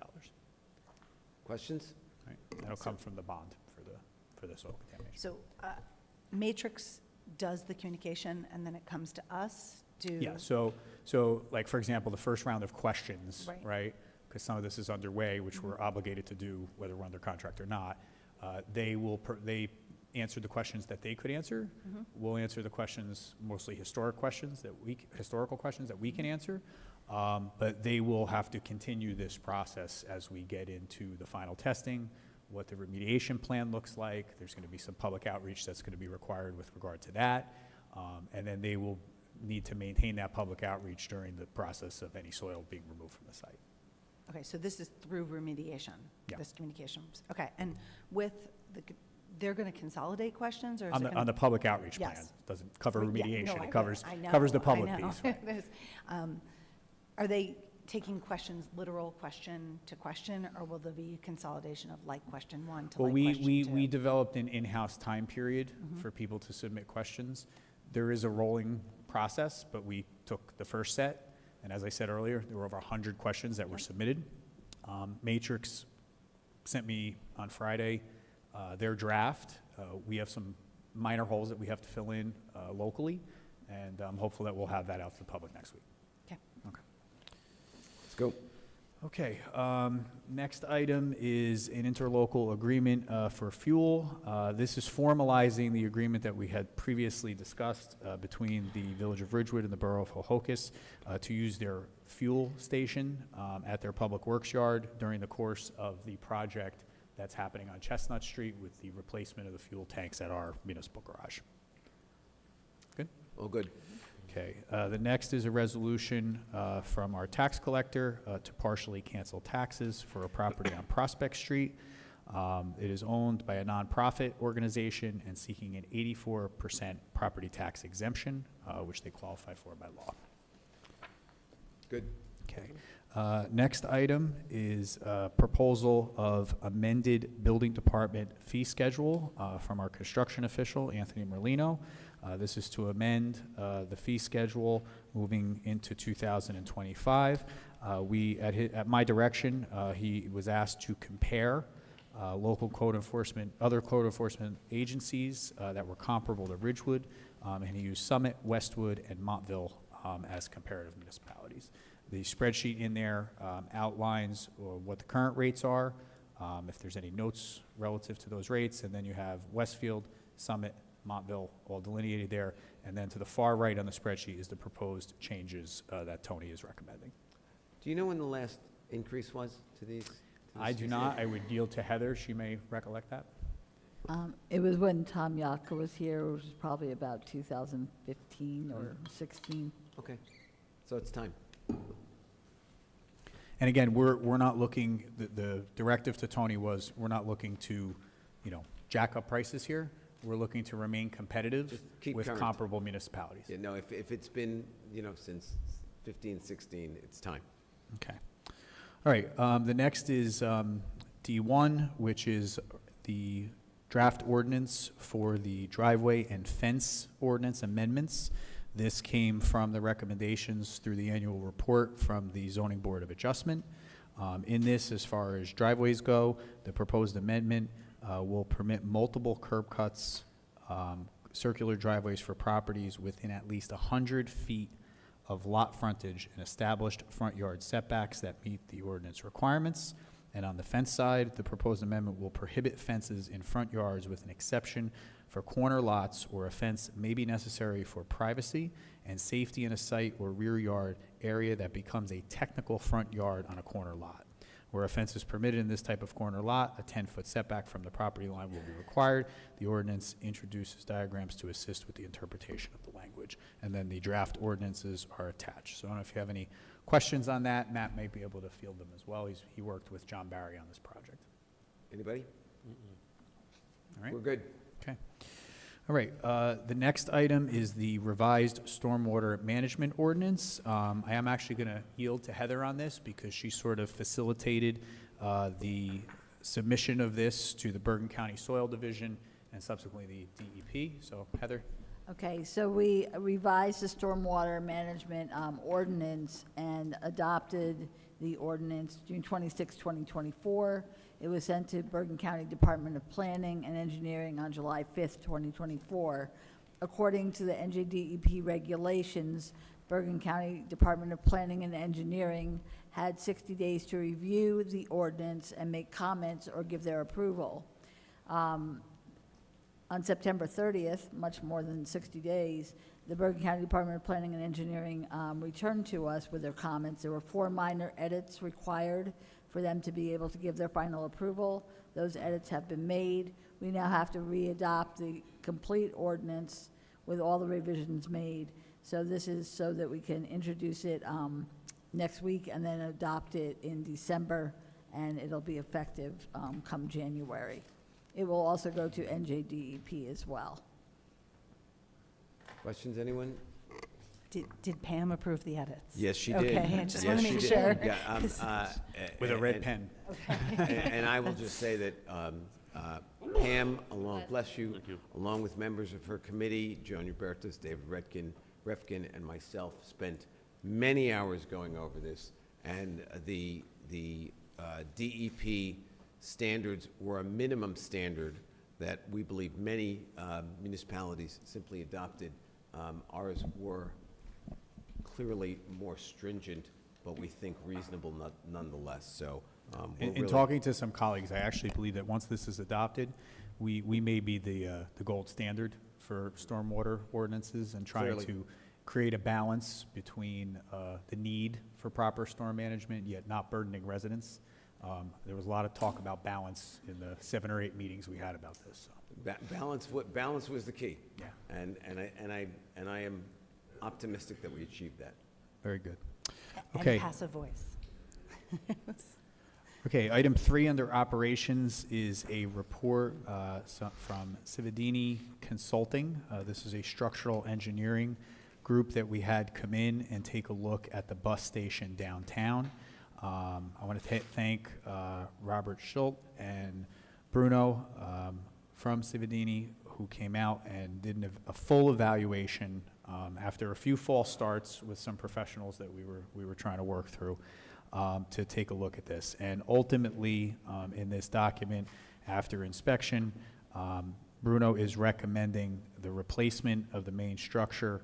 Questions? Right. That'll come from the bond for the soil contamination. So Matrix does the communication, and then it comes to us? Yeah, so like, for example, the first round of questions, right? Because some of this is underway, which we're obligated to do, whether we're under contract or not. They answered the questions that they could answer. We'll answer the questions, mostly historical questions that we can answer. But they will have to continue this process as we get into the final testing, what the remediation plan looks like. There's going to be some public outreach that's going to be required with regard to that. And then they will need to maintain that public outreach during the process of any soil being removed from the site. Okay, so this is through remediation? Yeah. This communications. Okay, and with they're going to consolidate questions, or is On the public outreach plan. Yes. Doesn't cover Yeah, no, remediation. I It get it. covers the I public know. piece. Right. Are they taking questions, literal question to question, or will there be consolidation of like question 1 to Well, like question 2? we developed an in-house time period for people to submit questions. There is a rolling process, but we took the first set, and as I said earlier, there were over 100 questions that were submitted. Matrix sent me on Friday their draft. We have some minor holes that we have to fill in locally, and I'm hopeful that we'll have that out to the public next week. Okay. Okay. Let's go. Okay, next item is an interlocal agreement for fuel. This is formalizing the agreement that we had previously discussed between the Village of Ridgewood and the Borough of Ho-Ho-Kus to use their fuel station at their public works yard during the course of the project that's happening on Chestnut Street with the replacement of the fuel tanks at our municipal garage. Good? All good. Okay, the next is a resolution from our tax collector to partially cancel taxes for a property on Prospect Street. It is owned by a nonprofit organization and seeking an 84% property tax exemption, which they qualify for by law. Good. Okay. Next item is a proposal of amended building department fee schedule from our construction official, Anthony Merlino. This is to amend the fee schedule moving into 2025. At my direction, he was asked to compare local code enforcement, other code enforcement agencies that were comparable to Ridgewood and he used Summit, Westwood, and Montville as comparative municipalities. The spreadsheet in there outlines what the current rates are, if there's any notes relative to those rates, and then you have Westfield, Summit, Montville, all delineated there, and then to the far right on the spreadsheet is the proposed changes that Tony is recommending. Do you know when the last increase was to these? I do not. I would yield to Heather. She may recollect that. It was when Tom Yaka was here, which was probably about 2015 or 16. Okay, so it's time. And again, we're not looking, the directive to Tony was, we're not looking to, jack up prices here. We're looking to remain competitive Just keep with current. comparable municipalities. Yeah, no, if it's been, since 15, 16, it's time. Okay. All right, the next is D1, which is the draft ordinance for the driveway and fence ordinance amendments. This came from the recommendations through the annual report from the Zoning Board of Adjustment. In this, as far as driveways go, the proposed amendment will permit multiple curb cuts, circular driveways for properties within at least 100 feet of lot frontage and established front yard setbacks that meet the ordinance requirements. And on the fence side, the proposed amendment will prohibit fences in front yards with an exception for corner lots where a fence may be necessary for privacy and safety in a site or rear yard area that becomes a technical front yard on a corner lot. Where a fence is permitted in this type of corner lot, a 10-foot setback from the property line will be required. The ordinance introduces diagrams to assist with the interpretation of the language. And then the draft ordinances are attached. So I don't know if you have any questions on that. Matt may be able to field them as well. He worked with John Barry on this project. Anybody? All right. We're good. Okay. All right. The next item is the revised stormwater management ordinance. I am actually going to yield to Heather on this because she sort of facilitated the submission of this to the Bergen County Soil Division and subsequently the DEP. So Heather. Okay, so we revised the stormwater management ordinance and adopted the ordinance June 26, 2024. It was sent to Bergen County Department of Planning and Engineering on July 5th, 2024. According to the NJDEP regulations, Bergen County Department of Planning and Engineering had 60 days to review the ordinance and make comments or give their approval. On September 30th, much more than 60 days, the Bergen County Department of Planning and Engineering returned to us with their comments. There were 4 minor edits required for them to be able to give their final approval. Those edits have been made. We now have to re-adopt the complete ordinance with all the revisions made. So this is so that we can introduce it next week and then adopt it in December, and it'll be effective come January. It will also go to NJDEP as well. Questions, anyone? Did Pam approve the edits? Yes, she did. Okay, I just Yes, want to she make did. sure. Yeah, With a red pen. And I will just say that Pam, bless you, along with members of her committee, Joan Hubertus, David Refkin, and myself, spent many hours going over this. And the DEP standards were a minimum standard that we believe many municipalities simply adopted. Ours were clearly more stringent, but we think reasonable nonetheless. So we're In really- talking to some colleagues, I actually believe that once this is adopted, we may be the gold standard for stormwater ordinances and trying Clearly. to create a balance between the need for proper storm management, yet not burdening residents. There was a lot of talk about balance in the 7 or 8 meetings we had about this. So. Balance was the key. Yeah. And I am optimistic that we achieved that. Very good. And Okay. passive voice. Okay, item 3 under operations is a report from Cividini Consulting. This is a structural engineering group that we had come in and take a look at the bus station downtown. I want to thank Robert Schultz and Bruno from Cividini, who came out and did a full evaluation after a few false starts with some professionals that we were trying to work through to take a look at this. And ultimately, in this document, after inspection, Bruno is recommending the replacement of the main structure.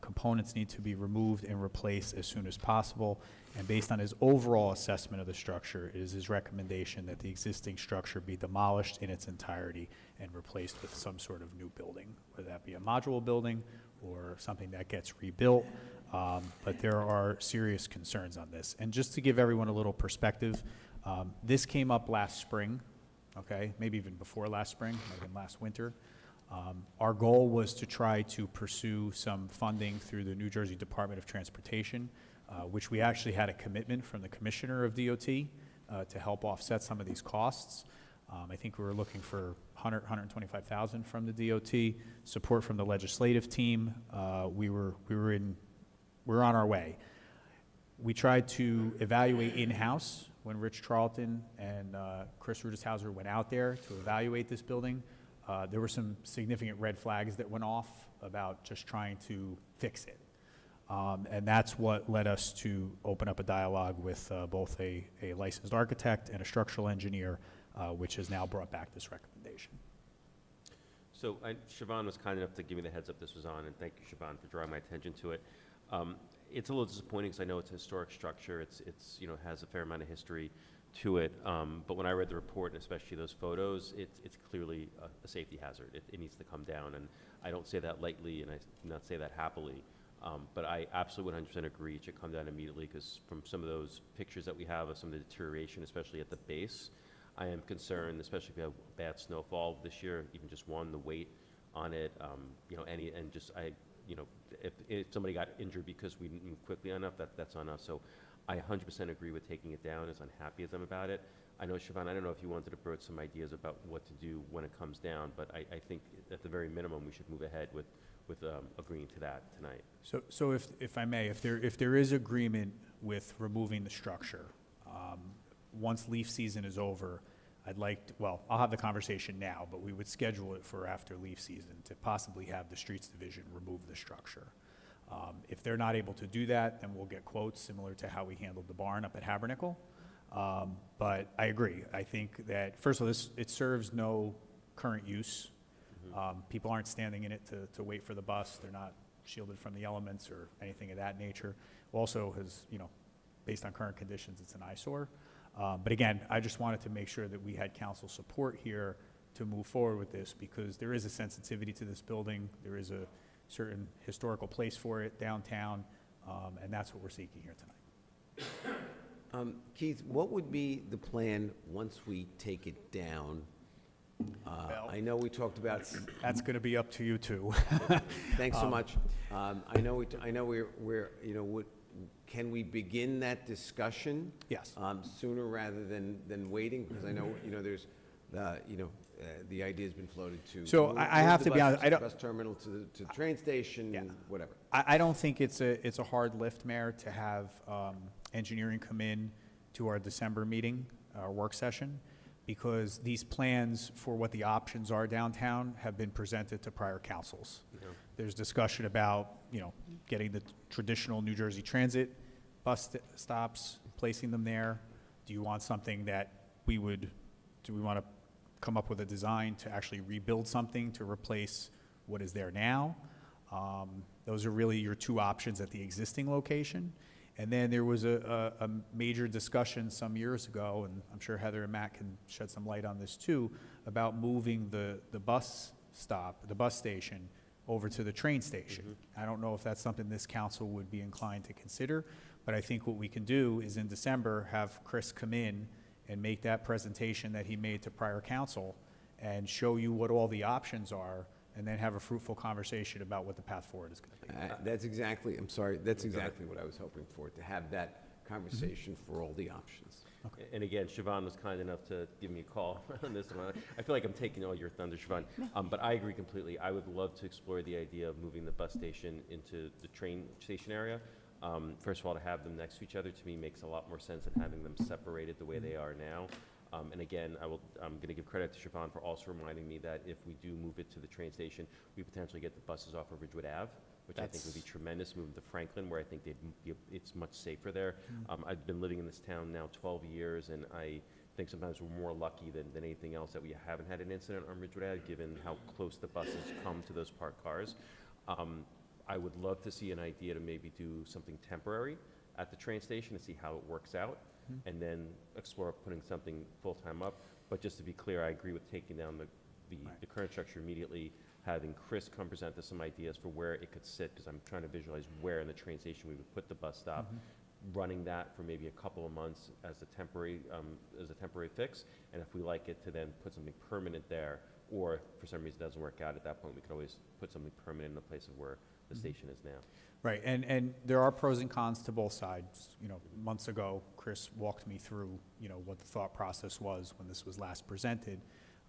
Components need to be removed and replaced as soon as possible. And based on his overall assessment of the structure, it is his recommendation that the existing structure be demolished in its entirety and replaced with some sort of new building, whether that be a modular building or something that gets rebuilt. But there are serious concerns on this. And just to give everyone a little perspective, this came up last spring, okay, maybe even before last spring, might have been last winter. Our goal was to try to pursue some funding through the New Jersey Department of Transportation, which we actually had a commitment from the Commissioner of DOT to help offset some of these costs. I think we were looking for $125,000 from the DOT, support from the legislative team. We were on our way. We tried to evaluate in-house when Rich Charlton and Chris Rudishauser went out there to evaluate this building. There were some significant red flags that went off about just trying to fix it. And that's what led us to open up a dialogue with both a licensed architect and a structural engineer, which has now brought back this recommendation. So Siobhan was kind enough to give me the heads up this was on, and thank you, Siobhan, for drawing my attention to it. It's a little disappointing because I know it's a historic structure. It's has a fair amount of history to it. But when I read the report, and especially those photos, it's clearly a safety hazard. It needs to come down, and I don't say that lightly, and I do not say that happily. But I absolutely 100% agree it should come down immediately, because from some of those pictures that we have of some of the deterioration, especially at the base, I am concerned, especially if you have bad snowfall this year, even just one, the weight on it, if somebody got injured because we didn't move quickly enough, that's on us. So I 100% agree with taking it down, as unhappy as I'm about it. I know, Siobhan, I don't know if you wanted to broach some ideas about what to do when it comes down, but I think at the very minimum, we should move ahead with agreeing to that tonight. So if I may, if there is agreement with removing the structure, once leaf season is over, I'll have the conversation now, but we would schedule it for after leaf season to possibly have the Streets Division remove the structure. If they're not able to do that, then we'll get quotes similar to how we handled the barn up at Habernickel. But I agree. I think that, first of all, it serves no current use. People aren't standing in it to wait for the bus. They're not shielded from the elements or anything of that nature. Also, based on current conditions, it's an eyesore. But again, I just wanted to make sure that we had council support here to move forward with this, because there is a sensitivity to this building. There is a certain historical place for it downtown, and that's what we're seeking here tonight. Keith, what would be the plan once we take it down? I know we talked about. That's going to be up to you too. Thanks so much. I know we're can we begin that discussion? Yes. Sooner rather than waiting, because I know there's the idea's been floated to. So I have to be honest. I don't. Bus terminal to the train station. Whatever. I don't think it's a hard lift, Mayor, to have engineering come in to our December meeting, our work session, because these plans for what the options are downtown have been presented to prior councils. There's discussion about, getting the traditional New Jersey Transit bus stops, placing them there. Do you want something that do we want to come up with a design to actually rebuild something to replace what is there now? Those are really your two options at the existing location. And then there was a major discussion some years ago, and I'm sure Heather and Matt can shed some light on this too, about moving the bus station over to the train station. I don't know if that's something this council would be inclined to consider, but I think what we can do is in December, have Chris come in and make that presentation that he made to prior council and show you what all the options are, and then have a fruitful conversation about what the path forward is going to be. That's exactly what I was hoping for, to have that conversation for all the options. And again, Siobhan was kind enough to give me a call on this one. I feel like I'm taking all your thunder, Siobhan. But I agree completely. I would love to explore the idea of moving the bus station into the train station area. First of all, to have them next to each other, to me, makes a lot more sense than having them separated the way they are now. And again, I'm going to give credit to Siobhan for also reminding me that if we do move it to the train station, we potentially get the buses off of Ridgewood Ave, which I think would be tremendous. Moving to Franklin, where I think it's much safer there. I've been living in this town now 12 years, and I think sometimes we're more lucky than anything else that we haven't had an incident on Ridgewood Ave, given how close the buses come to those parked cars. I would love to see an idea to maybe do something temporary at the train station to see how it works out, and then explore putting something full-time up. But just to be clear, I agree with taking down the current structure immediately, having Chris come present us some ideas for where it could sit, because I'm trying to visualize where in the train station we would put the bus stop, running that for maybe a couple of months as a temporary fix, and if we like it, to then put something permanent there, or if for some reason it doesn't work out at that point, we could always put something permanent in the place of where the station is now. Right, and there are pros and cons to both sides. You know, months ago, Chris walked me through, you know, what the thought process was when this was last presented.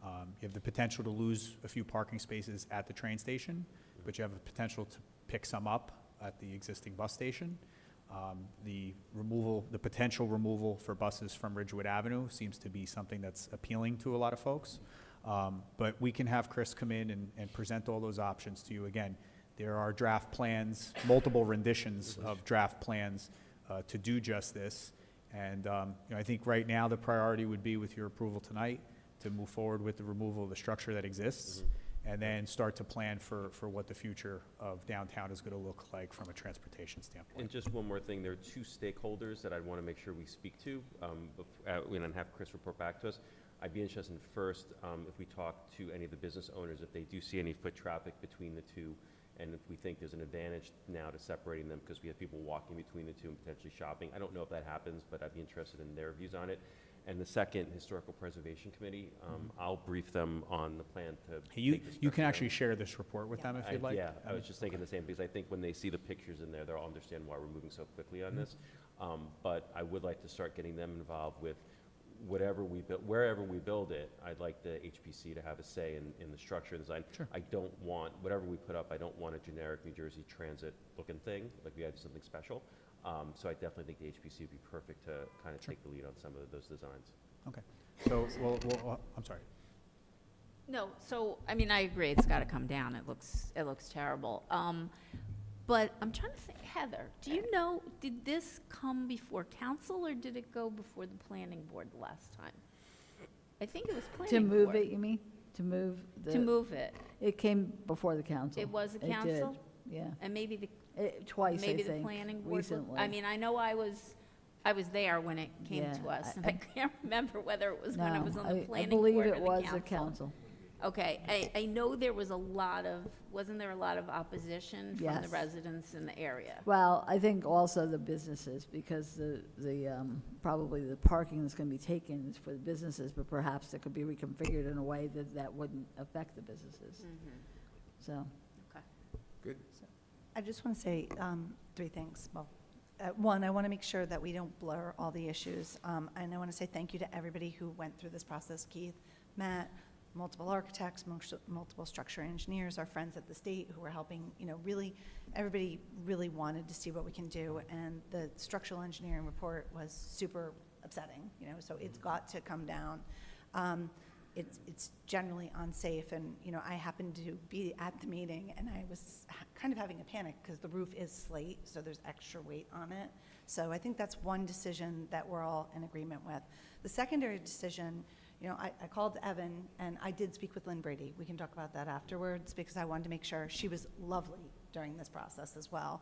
You have the potential to lose a few parking spaces at the train station, but you have the potential to pick some up at the existing bus station. The potential removal for buses from Ridgewood Avenue seems to be something that's appealing to a lot of folks. But we can have Chris come in and present all those options to you. Again, there are draft plans, multiple renditions of draft plans to do just this. And you know, I think right now the priority would be, with your approval tonight, to move forward with the removal of the structure that exists, and then start to plan for what the future of downtown is going to look like from a transportation standpoint. And just one more thing, there are two stakeholders that I'd want to make sure we speak to, and have Chris report back to us. I'd be interested in first, if we talk to any of the business owners, if they do see any foot traffic between the two, and if we think there's an advantage now to separating them because we have people walking between the two and potentially shopping. I don't know if that happens, but I'd be interested in their views on it. And the second, Historical Preservation Committee, I'll brief them on the plan to take the You structure can actually down. share this report with them if you'd like. Yeah, I was just thinking the same, because I think when they see the pictures in there, they'll understand why we're moving so quickly on this. But I would like to start getting them involved with whatever we build, wherever we build it. I'd like the HPC to have a say in the structure and design. Sure. I don't want, whatever we put up, I don't want a generic New Jersey Transit looking thing, like we had to do something special. So I definitely think the HPC would be perfect to kind of take the lead on some of those designs. Okay. So, well, I'm sorry. No, so, I mean, I agree, it's gotta come down, it looks terrible. But I'm trying to think, Heather, do you know, did this come before council, or did it go before the planning board the last time? I think it was To planning move board. it, you mean? To move the? To move it. It came before the council. It was the It did, council? yeah. And maybe the, Twice, I maybe the think, planning board. recently. I mean, I know I was there when it came Yeah, to us, and I- I can't remember whether it was when it No, was on the I planning believe board or it the was council. the council. Okay, I know there was a lot of, wasn't there a lot of opposition from the Yes. residents in the area? Well, I think also the businesses, because probably the parking that's going to be taken is for the businesses, but perhaps it could be reconfigured in a way that wouldn't affect the businesses. So, Okay. Good. I just want to say three things. Well, one, I want to make sure that we don't blur all the issues. And I want to say thank you to everybody who went through this process, Keith, Matt, multiple architects, multiple structure engineers, our friends at the state who were helping, you know, really, everybody really wanted to see what we can do. And the structural engineering report was super upsetting, you know, so it's got to come down. It's generally unsafe, and, you know, I happened to be at the meeting, and I was kind of having a panic because the roof is slate, so there's extra weight on it. So I think that's one decision that we're all in agreement with. The secondary decision, you know, I called Evan, and I did speak with Lynn Brady. We can talk about that afterwards, because I wanted to make sure. She was lovely during this process as well.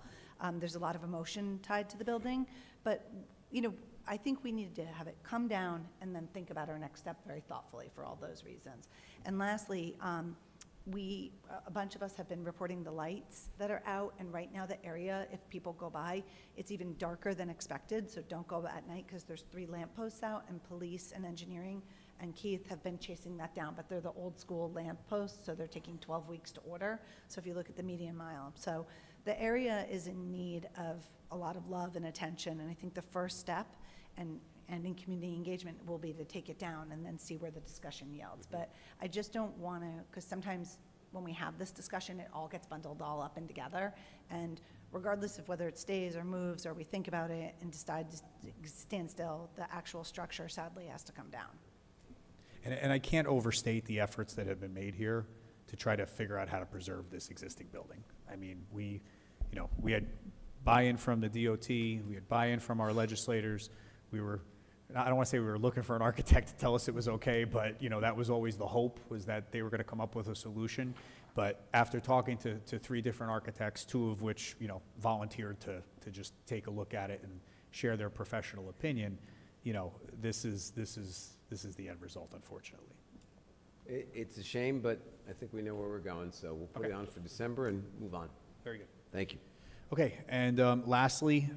There's a lot of emotion tied to the building, but, you know, I think we needed to have it come down and then think about our next step very thoughtfully for all those reasons. And lastly, a bunch of us have been reporting the lights that are out, and right now the area, if people go by, it's even darker than expected, so don't go at night because there's 3 lampposts out, and police and engineering and Keith have been chasing that down, but they're the old school lampposts, so they're taking 12 weeks to order. So if you look at the median mile. So the area is in need of a lot of love and attention, and I think the first step and in community engagement will be to take it down and then see where the discussion yields. But I just don't want to, because sometimes when we have this discussion, it all gets bundled all up and together. And regardless of whether it stays or moves or we think about it and decide to stand still, the actual structure sadly has to come down. And I can't overstate the efforts that have been made here to try to figure out how to preserve this existing building. I mean, we had buy-in from the DOT, we had buy-in from our legislators. We were I don't want to say we were looking for an architect to tell us it was okay, but, you know, that was always the hope, was that they were going to come up with a solution. But after talking to 3 different architects, 2 of which, you know, volunteered to just take a look at it and share their professional opinion, you know, this is the end result, unfortunately. It's a shame, but I think we know where we're going, so we'll put it on for December and move on. Very good. Thank you. Okay, and lastly,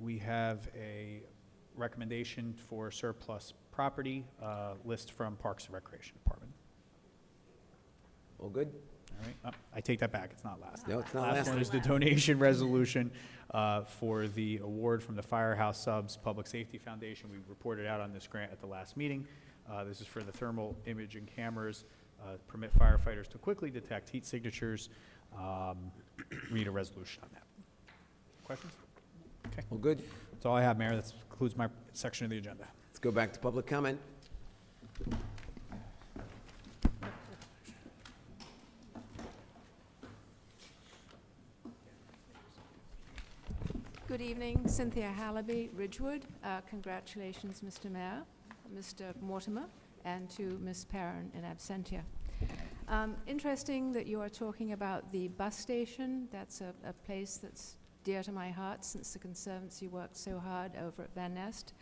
we have a recommendation for surplus property list from Parks and Recreation Department. All good? All right, I take that back, it's not last. No, it's not Last last. one is the donation resolution for the award from the Firehouse Subs Public Safety Foundation. We reported out on this grant at the last meeting. This is for the thermal imaging cameras, permit firefighters to quickly detect heat signatures. We need a resolution on that. Questions? Okay. All good? That's all I have, Mayor. That concludes my section of the agenda. Let's go back to public comment. Good evening, Cynthia Hallaby, Ridgewood. Congratulations, Mr. Mayor, Mr. Mortimer, and to Ms. Perrin in absentia. Interesting that you are talking about the bus station. That's a place that's dear to my heart since the Conservancy worked so hard over at Van Nest.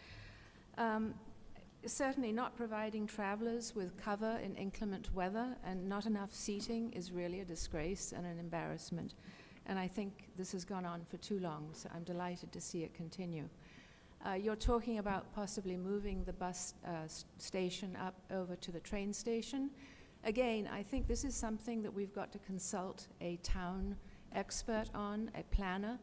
Certainly not providing travelers with cover in inclement weather and not enough seating is really a disgrace and an embarrassment. And I think this has gone on for too long, so I'm delighted to see it continue. You're talking about possibly moving the bus station up over to the train station. Again, I think this is something that we've got to consult a town expert on, a planner.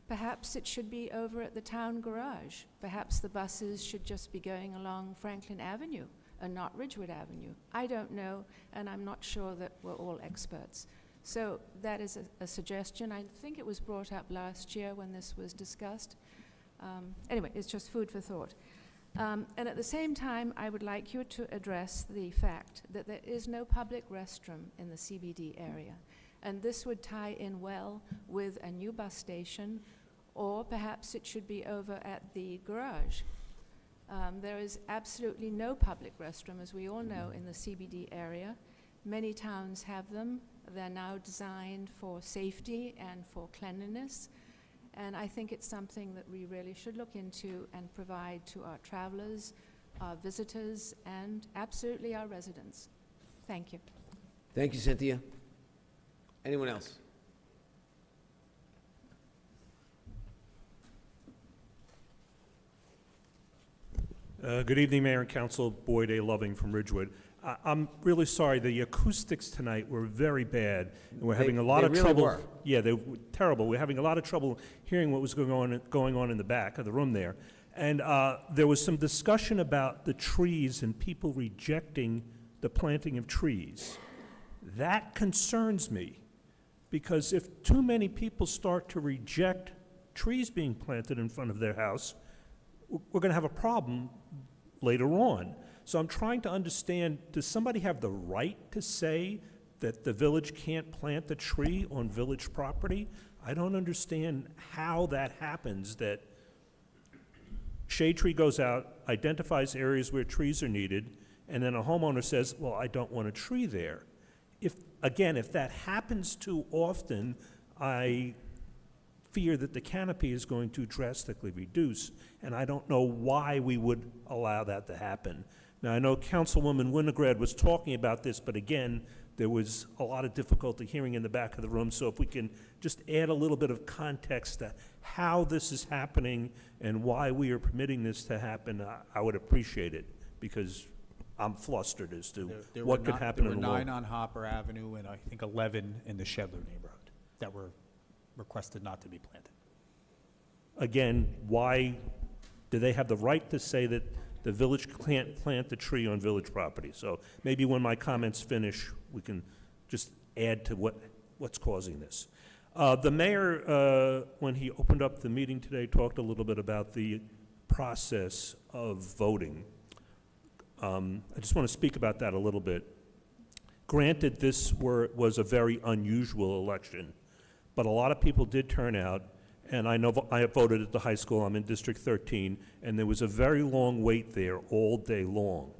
Perhaps it should be over at the town garage. Perhaps the buses should just be going along Franklin Avenue and not Ridgewood Avenue. I don't know, and I'm not sure that we're all experts. So that is a suggestion. I think it was brought up last year when this was discussed. Anyway, it's just food for thought. And at the same time, I would like you to address the fact that there is no public restroom in the CBD area. And this would tie in well with a new bus station, or perhaps it should be over at the garage. There is absolutely no public restroom, as we all know, in the CBD area. Many towns have them. They're now designed for safety and for cleanliness. And I think it's something that we really should look into and provide to our travelers, our visitors, and absolutely our residents. Thank you. Thank you, Cynthia. Anyone else? Good evening, Mayor and Council. Boyd A. Loving from Ridgewood. I'm really sorry. The acoustics tonight were very bad, and we're having a lot of really trouble. were. Yeah, they were terrible. We're having a lot of trouble hearing what was going on in the back of the room there. And there was some discussion about the trees and people rejecting the planting of trees. That concerns me, because if too many people start to reject trees being planted in front of their house, we're going to have a problem later on. So I'm trying to understand, does somebody have the right to say that the village can't plant the tree on village property? I don't understand how that happens, that Shade Tree goes out, identifies areas where trees are needed, and then a homeowner says, well, I don't want a tree there. If that happens too often, I fear that the canopy is going to drastically reduce, and I don't know why we would allow that to happen. Now, I know Councilwoman Winograd was talking about this, but again, there was a lot of difficulty hearing in the back of the room, so if we can just add a little bit of context to how this is happening and why we are permitting this to happen, I would appreciate it, because I'm flustered as to what could happen in the There law. were 9 on Hopper Avenue and I think 11 in the Shedler neighborhood that were requested not to be planted. Again, why do they have the right to say that the village can't plant the tree on village property? So maybe when my comments finish, we can just add to what's causing this. The mayor, when he opened up the meeting today, talked a little bit about the process of voting. I just want to speak about that a little bit. Granted, this was a very unusual election, but a lot of people did turn out, and I know I have voted at the high school. I'm in District 13, and there was a very long wait there all day long.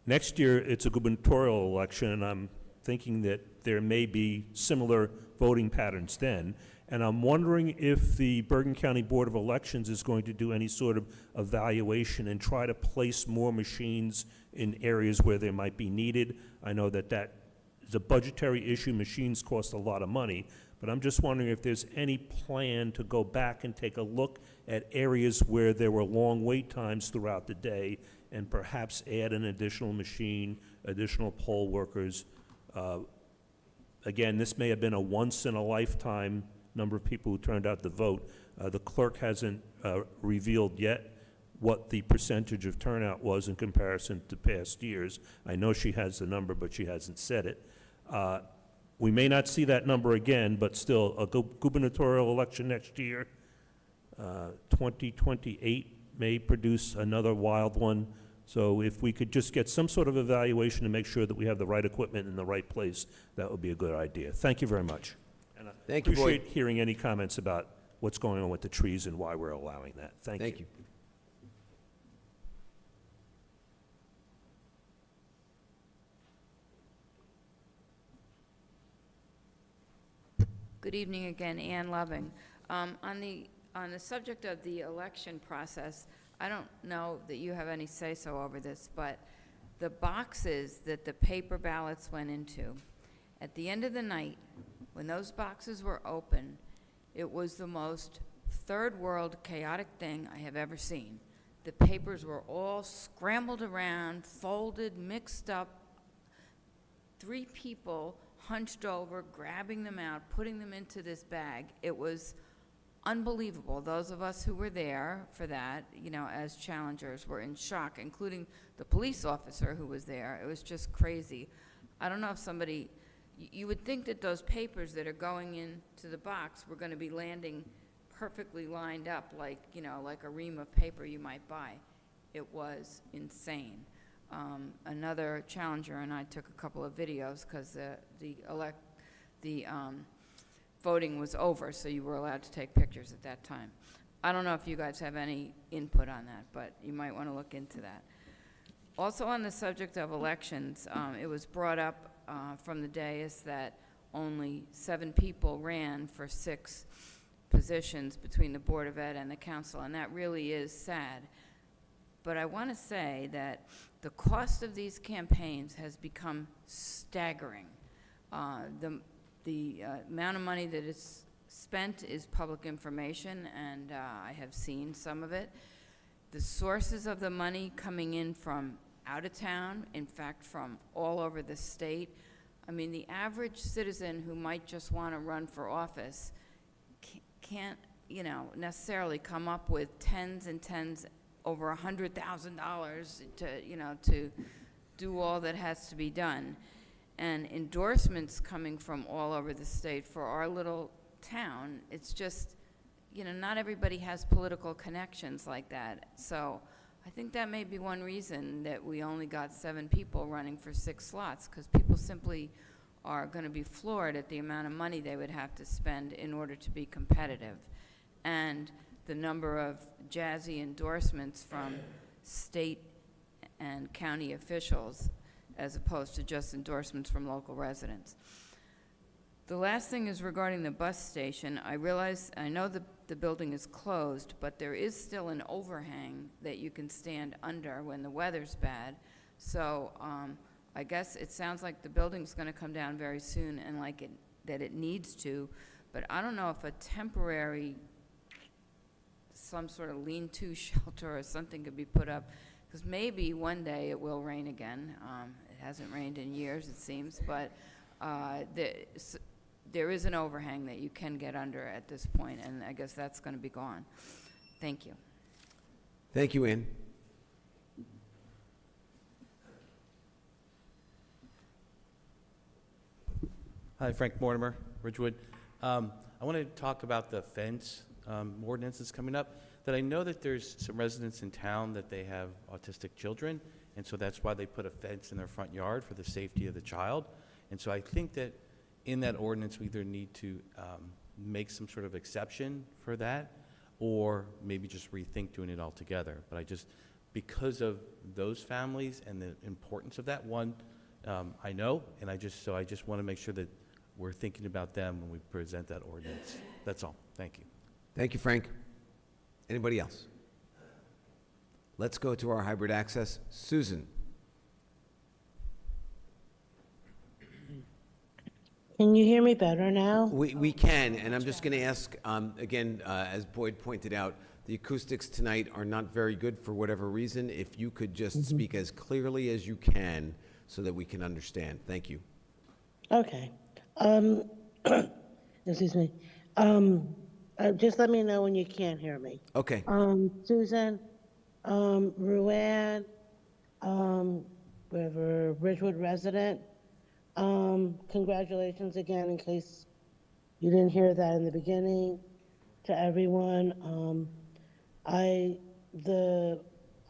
Next year, it's a gubernatorial election, and I'm thinking that there may be similar voting patterns then. And I'm wondering if the Bergen County Board of Elections is going to do any sort of evaluation and try to place more machines in areas where they might be needed. I know that that is a budgetary issue. Machines cost a lot of money. But I'm just wondering if there's any plan to go back and take a look at areas where there were long wait times throughout the day and perhaps add an additional machine, additional poll workers. Again, this may have been a once-in-a-lifetime number of people who turned out to vote. The clerk hasn't revealed yet what the percentage of turnout was in comparison to past years. I know she has the number, but she hasn't said it. We may not see that number again, but still, a gubernatorial election next year, 2028 may produce another wild one. So if we could just get some sort of evaluation to make sure that we have the right equipment in the right place, that would be a good idea. Thank you very much. And I Thank you, Boyd. appreciate hearing any comments about what's going on with the trees and why we're allowing that. Thank you. Thank you. Good evening again, Ann Loving. On the subject of the election process, I don't know that you have any say-so over this, but the boxes that the paper ballots went into, at the end of the night, when those boxes were open, it was the most third-world chaotic thing I have ever seen. The papers were all scrambled around, folded, mixed up. 3 people hunched over, grabbing them out, putting them into this bag. It was unbelievable. Those of us who were there for that, you know, as challengers, were in shock, including the police officer who was there. It was just crazy. I don't know if somebody, you would think that those papers that are going into the box were going to be landing perfectly lined up like, you know, like a ream of paper you might buy. It was insane. Another challenger and I took a couple of videos because the voting was over, so you were allowed to take pictures at that time. I don't know if you guys have any input on that, but you might want to look into that. Also on the subject of elections, it was brought up from the dais that only 7 people ran for 6 positions between the Board of Ed and the council, and that really is sad. But I want to say that the cost of these campaigns has become staggering. The amount of money that is spent is public information, and I have seen some of it. The sources of the money coming in from out of town, in fact, from all over the state. I mean, the average citizen who might just want to run for office can't, you know, necessarily come up with tens and tens, over $100,000 to, you know, to do all that has to be done. And endorsements coming from all over the state for our little town, it's just, you know, not everybody has political connections like that. So I think that may be one reason that we only got 7 people running for 6 slots, because people simply are going to be floored at the amount of money they would have to spend in order to be competitive. And the number of jazzy endorsements from state and county officials as opposed to just endorsements from local residents. The last thing is regarding the bus station. I know the building is closed, but there is still an overhang that you can stand under when the weather's bad. So I guess it sounds like the building's going to come down very soon, and that it needs to, but I don't know if a temporary, some sort of lean-to shelter or something could be put up, because maybe one day it will rain again. It hasn't rained in years, it seems, but there is an overhang that you can get under at this point, and I guess that's going to be gone. Thank you. Thank you, Ann. Hi, Frank Mortimer, Ridgewood. I want to talk about the fence ordinance that's coming up. That I know that there's some residents in town that they have autistic children, and so that's why they put a fence in their front yard for the safety of the child. And so I think that in that ordinance, we either need to make some sort of exception for that, or maybe just rethink doing it altogether. But I just, because of those families and the importance of that one, I know, and I just want to make sure that we're thinking about them when we present that ordinance. That's all. Thank you. Thank you, Frank. Anybody else? Let's go to our hybrid access. Susan. Can you hear me better now? We can, and I'm just going to ask, again, as Boyd pointed out, the acoustics tonight are not very good for whatever reason. If you could just speak as clearly as you can so that we can understand. Thank you. Okay. Excuse me. Just let me know when you can't hear me. Okay. Susan, Ruann, whatever, Ridgewood resident, congratulations again, in case you didn't hear that in the beginning, to everyone. I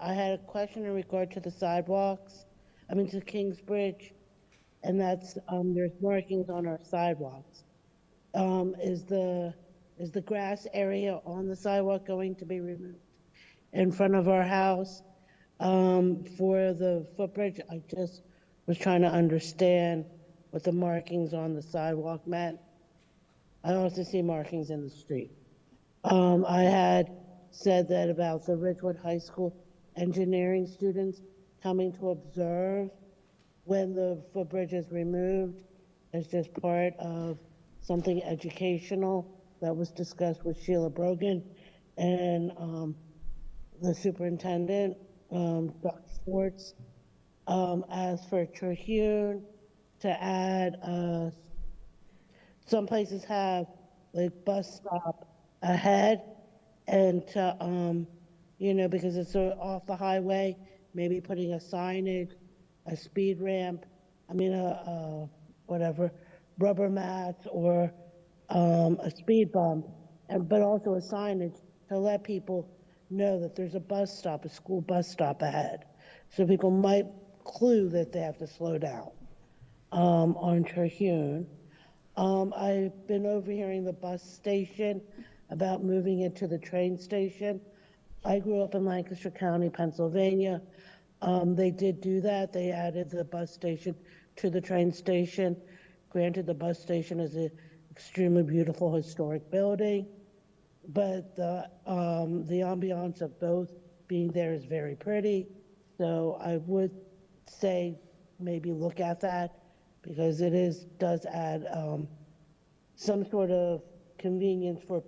had a question in regard to the sidewalks, to Kingsbridge, and that's, there's markings on our sidewalks. Is the grass area on the sidewalk going to be removed in front of our house? For the footbridge, I just was trying to understand what the markings on the sidewalk meant. I also see markings in the street. I had said that about the Ridgewood High School engineering students coming to observe when the footbridge is removed as just part of something educational that was discussed with Sheila Brogan and the superintendent, Dr. Schwartz. As for Terhune, to add, some places have like bus stop ahead, and to, because it's sort of off the highway, maybe putting a signage, a speed ramp, whatever, rubber mats or a speed bump, but also a signage to let people know that there's a bus stop, a school bus stop ahead. So people might clue that they have to slow down on Terhune. I've been overhearing the bus station about moving it to the train station. I grew up in Lancaster County, Pennsylvania. They did do that. They added the bus station to the train station. Granted, the bus station is an extremely beautiful historic building, but the ambiance of both being there is very pretty. So I would say maybe look at that, because it does add some sort of convenience for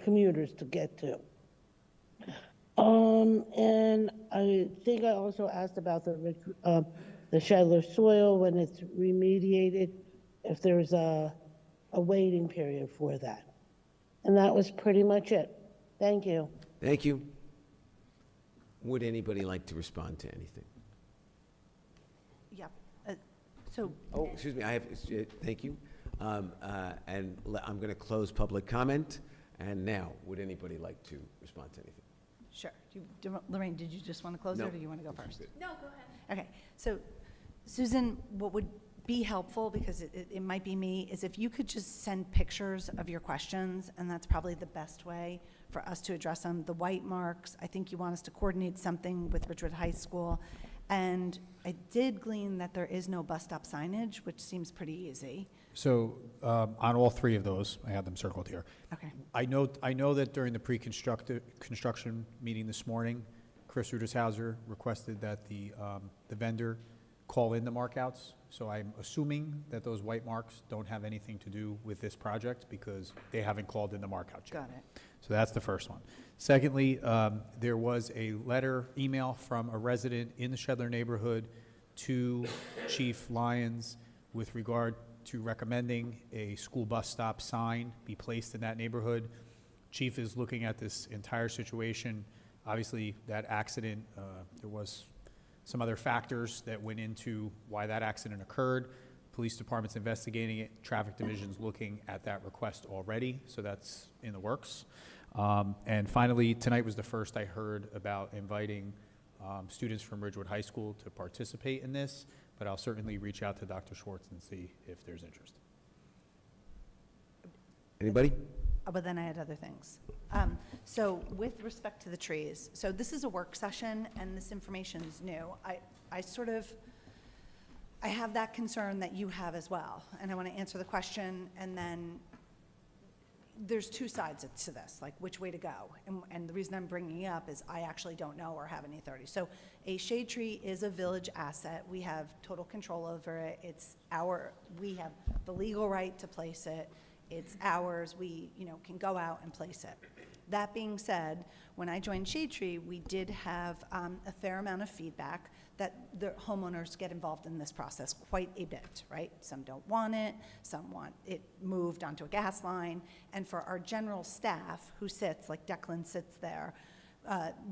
commuters to get to. And I think I also asked about the Shedler soil when it's remediated, if there's a waiting period for that. And that was pretty much it. Thank you. Thank you. Would anybody like to respond to anything? Yeah. Oh, excuse me, thank you. And I'm going to close public comment. And now, would anybody like to respond to anything? Sure. Lorraine, did you just want to close it, No. or do you want to go first? No, go ahead. Okay, so Susan, what would be helpful, because it might be me, is if you could just send pictures of your questions, and that's probably the best way for us to address them. The white marks, I think you want us to coordinate something with Ridgewood High School. And I did glean that there is no bus stop signage, which seems pretty easy. So on all three of those, I have them circled here. Okay. I know that during the construction meeting this morning, Chris Rudershauser requested that the vendor call in the markouts. So I'm assuming that those white marks don't have anything to do with this project, because they haven't called in the markout yet. Got it. So that's the first one. Secondly, there was a email from a resident in the Shedler neighborhood to Chief Lyons with regard to recommending a school bus stop sign be placed in that neighborhood. Chief is looking at this entire situation. Obviously, that accident, there was some other factors that went into why that accident occurred. Police department's investigating it. Traffic division's looking at that request already, so that's in the works. And finally, tonight was the first I heard about inviting students from Ridgewood High School to participate in this, but I'll certainly reach out to Dr. Schwartz and see if there's interest. Anybody? But then I had other things. So with respect to the trees, so this is a work session, and this information is new. I have that concern that you have as well, and I want to answer the question, and then there's two sides to this, like which way to go. And the reason I'm bringing it up is I actually don't know or have any authority. So a shade tree is a village asset. We have total control over it. We have the legal right to place it. It's ours. We, can go out and place it. That being said, when I joined Shade Tree, we did have a fair amount of feedback that the homeowners get involved in this process quite a bit, right? Some don't want it, some want it moved onto a gas line, and for our general staff who sits, like Declan sits there,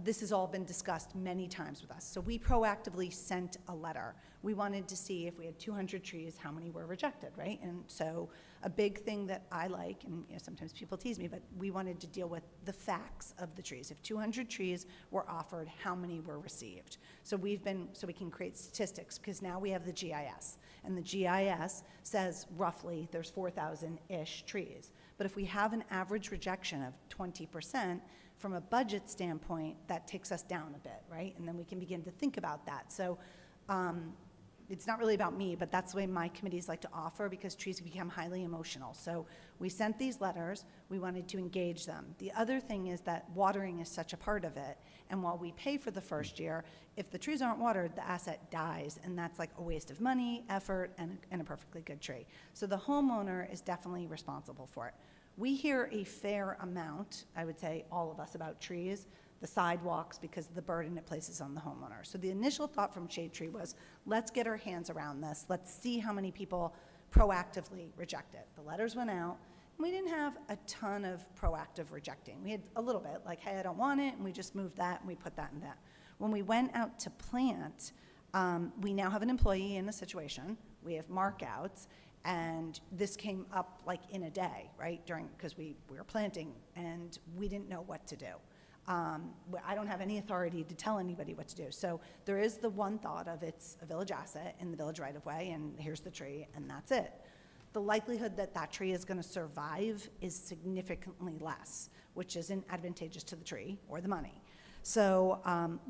this has all been discussed many times with us. So we proactively sent a letter. We wanted to see if we had 200 trees, how many were rejected, right? And so a big thing that I like, and sometimes people tease me, but we wanted to deal with the facts of the trees. If 200 trees were offered, how many were received? So we can create statistics, because now we have the GIS. And the GIS says roughly there's 4,000-ish trees. But if we have an average rejection of 20%, from a budget standpoint, that takes us down a bit, right? And then we can begin to think about that. So it's not really about me, but that's the way my committees like to offer, because trees become highly emotional. So we sent these letters. We wanted to engage them. The other thing is that watering is such a part of it. And while we pay for the first year, if the trees aren't watered, the asset dies. And that's like a waste of money, effort, and a perfectly good tree. So the homeowner is definitely responsible for it. We hear a fair amount, I would say all of us, about trees, the sidewalks, because of the burden it places on the homeowner. So the initial thought from Shade Tree was, let's get our hands around this. Let's see how many people proactively reject it. The letters went out, and we didn't have a ton of proactive rejecting. We had a little bit, like, hey, I don't want it, and we just moved that, and we put that in that. When we went out to plant, we now have an employee in a situation. We have markouts. And this came up like in a day, right, because we were planting, and we didn't know what to do. I don't have any authority to tell anybody what to do. So there is the one thought of it's a village asset in the village right-of-way, and here's the tree, and that's it. The likelihood that that tree is going to survive is significantly less, which isn't advantageous to the tree or the money. So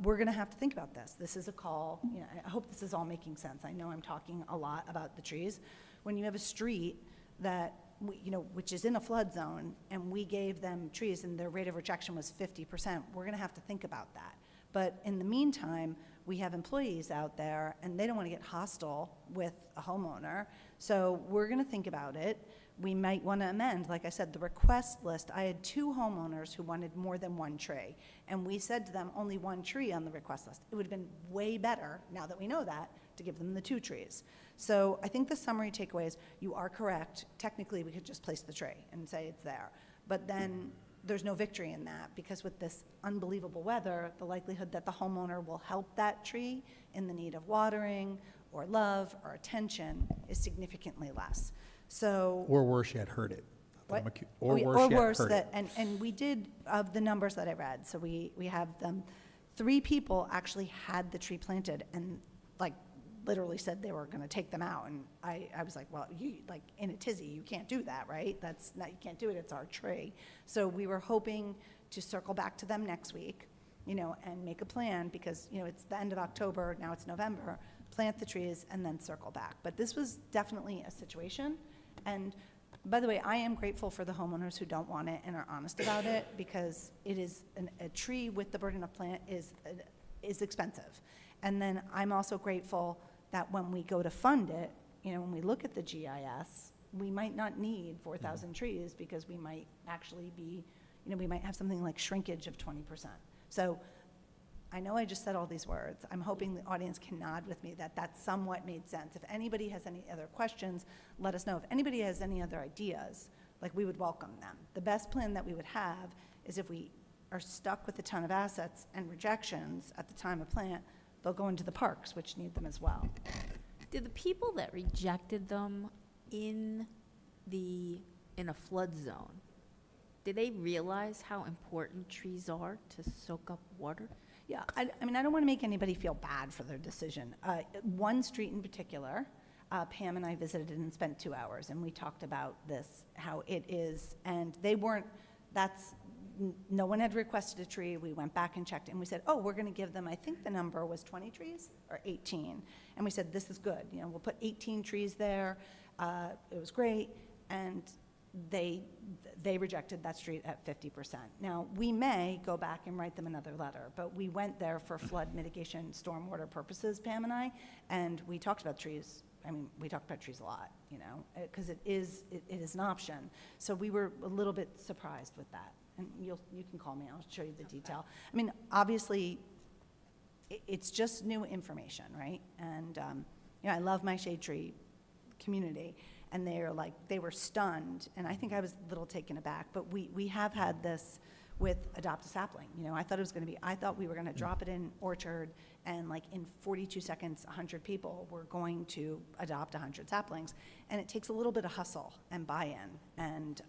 we're going to have to think about this. This is a call. I hope this is all making sense. I know I'm talking a lot about the trees. When you have a street that, which is in a flood zone, and we gave them trees and their rate of rejection was 50%, we're going to have to think about that. But in the meantime, we have employees out there, and they don't want to get hostile with a homeowner. So we're going to think about it. We might want to amend, like I said, the request list. I had 2 homeowners who wanted more than 1 tree, and we said to them only 1 tree on the request list. It would have been way better, now that we know that, to give them the 2 trees. So I think the summary takeaway is you are correct. Technically, we could just place the tree and say it's there. But then there's no victory in that, because with this unbelievable weather, the likelihood that the homeowner will help that tree in the need of watering or love or attention is significantly less. So, Or worse yet, hurt it. what? Or We- worse yet, hurt that, it. and we did, of the numbers that I read, so we have them, 3 people actually had the tree planted and like literally said they were going to take them out. And I was like, well, you, like, in a tizzy, you can't do that, right? That's not, you can't do it, it's our tree. So we were hoping to circle back to them next week, and make a plan, because, it's the end of October, now it's November, plant the trees and then circle back. But this was definitely a situation. And by the way, I am grateful for the homeowners who don't want it and are honest about it, because it is a tree with the burden of plant is expensive. And then I'm also grateful that when we go to fund it, when we look at the GIS, we might not need 4,000 trees, because we might actually be, we might have something like shrinkage of 20%. So I know I just said all these words. I'm hoping the audience can nod with me that somewhat made sense. If anybody has any other questions, let us know. If anybody has any other ideas, we would welcome them. The best plan that we would have is if we are stuck with a ton of assets and rejections at the time of plant, they'll go into the parks, which need them as well. Did the people that rejected them in a flood zone, did they realize how important trees are to soak up water? Yeah, I mean, I don't want to make anybody feel bad for their decision. One street in particular, Pam and I visited and spent 2 hours, and we talked about this, how it is, and they weren't, no one had requested a tree. We went back and checked, and we said, oh, we're going to give them, I think the number was 20 trees, or 18. And we said, this is good, we'll put 18 trees there. It was great, and they rejected that street at 50%. Now, we may go back and write them another letter, but we went there for flood mitigation, stormwater purposes, Pam and I, and we talked about trees. We talked about trees a lot, because it is an option. So we were a little bit surprised with that. And you can call me, I'll show you the detail. Obviously, it's just new information, right? And, I love my shade tree community, and they were stunned, and I think I was a little taken aback, but we have had this with Adopt a Sapling. I thought we were gonna drop it in Orchard, and in 42 seconds, 100 people were going to adopt 100 saplings, and it takes a little bit of hustle and buy-in, and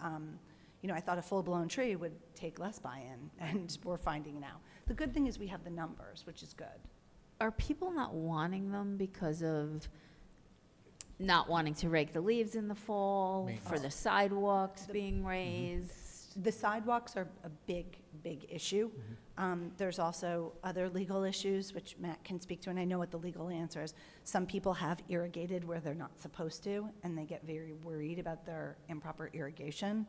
I thought a full-blown tree would take less buy-in, and we're finding now. The good thing is we have the numbers, which is good. Are people not wanting them because of not wanting to rake the leaves in the fall, for the sidewalks being raised? The sidewalks are a big, big issue. There's also other legal issues, which Matt can speak to, and I know what the legal answer is. Some people have irrigated where they're not supposed to, and they get very worried about their improper irrigation.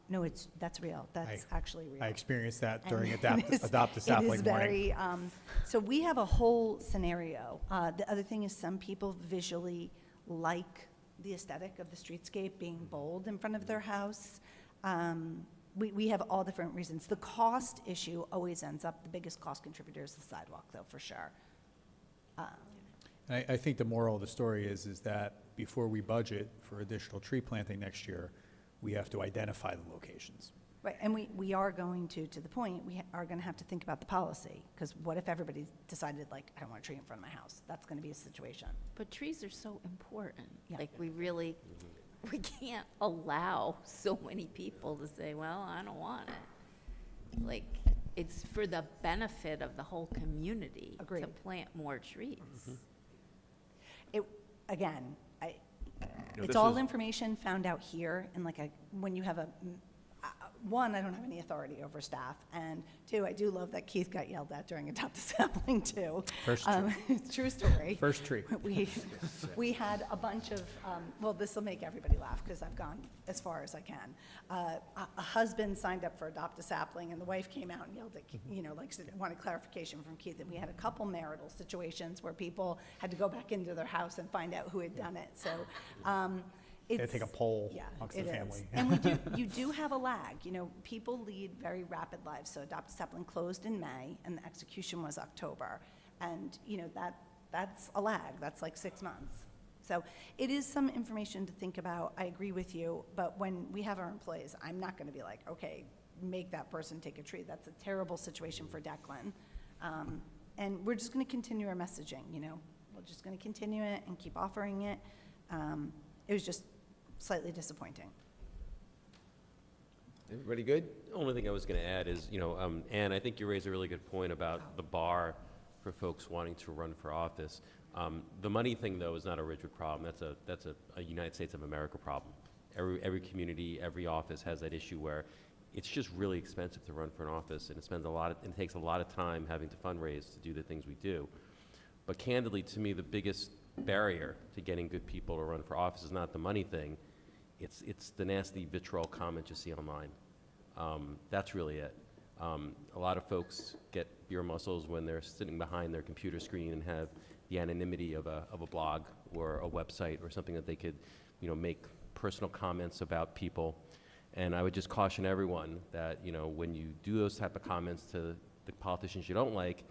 No, that's real. That's actually real. I experienced that during And Adopt a Sapling It is morning. very, so we have a whole scenario. The other thing is some people visually like the aesthetic of the streetscape being bold in front of their house. We have all different reasons. The cost issue always ends up, the biggest cost contributor is the sidewalk, though, for sure. And I think the moral of the story is that before we budget for additional tree planting next year, we have to identify the locations. Right, and we are going to the point, we are going to have to think about the policy, because what if everybody decided, I don't want a tree in front of my house? That's going to be a situation. But trees are so important. Yeah. We can't allow so many people to say, well, I don't want it. It's for the benefit of the whole community to Agreed. plant more trees. Again, this it's all is- information found out here, and when you have one, I don't have any authority over staff, and two, I do love that Keith got yelled at during Adopt a Sapling, too. First tree. True story. First tree. We had a bunch of, well, this will make everybody laugh, because I've gone as far as I can. A husband signed up for Adopt a Sapling, and the wife came out and yelled at, wanted clarification from Keith, and we had a couple marital situations where people had to go back into their house and find out who had done it, so, Gotta take a poll yeah, amongst it the is. family. And you do have a lag. People lead very rapid lives. So Adopt a Sapling closed in May, and the execution was October. And, that's a lag. That's 6 months. So it is some information to think about. I agree with you. But when we have our employees, I'm not going to be okay, make that person take a tree. That's a terrible situation for Declan. And we're just going to continue our messaging, We're just going to continue it and keep offering it. It was just slightly disappointing. Everybody good? The only thing I was going to add is, Ann, I think you raised a really good point about the bar for folks wanting to run for office. The money thing, though, is not a Ridgewood problem. That's a United States of America problem. Every community, every office has that issue where it's just really expensive to run for an office, and it takes a lot of time having to fundraise to do the things we do. But candidly, to me, the biggest barrier to getting good people to run for office is not the money thing. It's the nasty vitriol comments you see online. That's really it. A lot of folks get beer muscles when they're sitting behind their computer screen and have the anonymity of a blog or a website or something that they could, make personal comments about people. And I would just caution everyone that, when you do those type of comments to the politicians you don't like,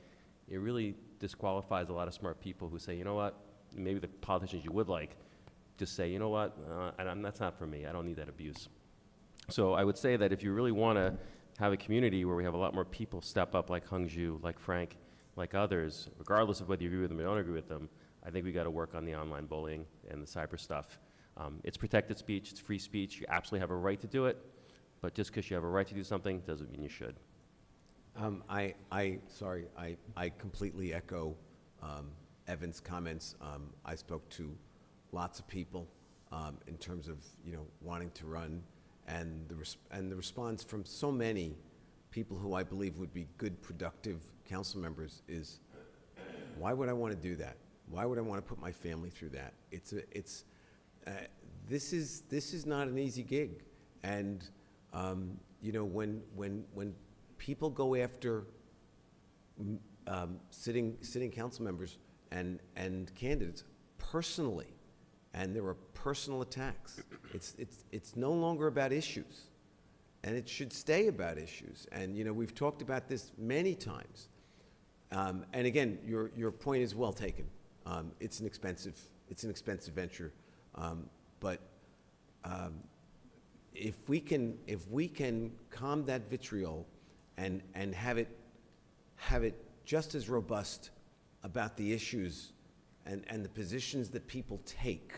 it really disqualifies a lot of smart people who say, you know what, maybe the politicians you would like, just say, you know what, that's not for me. I don't need that abuse. So I would say that if you really want to have a community where we have a lot more people step up, like Hungju, like Frank, like others, regardless of whether you agree with them or don't agree with them, I think we got to work on the online bullying and the cyber stuff. It's protected speech, it's free speech. You absolutely have a right to do it, but just because you have a right to do something doesn't mean you should. I completely echo Evan's comments. I spoke to lots of people in terms of, wanting to run, and the response from so many people who I believe would be good, productive council members is, why would I want to do that? Why would I want to put my family through that? This is not an easy gig, and when people go after sitting council members and candidates personally, and there are personal attacks, it's no longer about issues, and it should stay about issues. And we've talked about this many times. And again, your point is well taken. It's an expensive venture, but if we can calm that vitriol and have it just as robust about the issues and the positions that people take,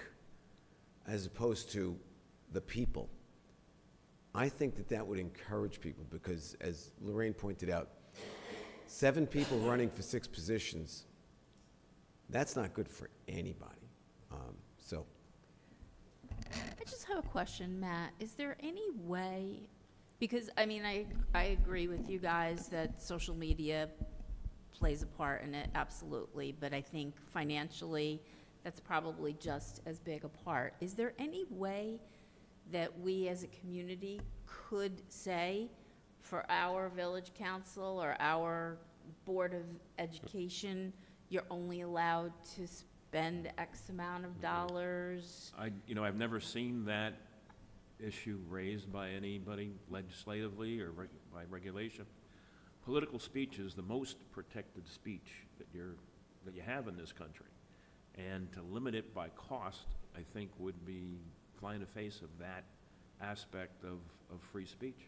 as opposed to the people, I think that would encourage people, because as Lorraine pointed out, 7 people running for 6 positions, that's not good for anybody. I just have a question, Matt. Is there any way, because, I agree with you guys that social media plays a part in it, absolutely, but I think financially, that's probably just as big a part. Is there any way that we as a community could say, for our village council or our Board of Education, you're only allowed to spend X amount of dollars? I've never seen that issue raised by anybody legislatively or by regulation. Political speech is the most protected speech that you have in this country, and to limit it by cost, I think, would be fly in the face of that aspect of free speech.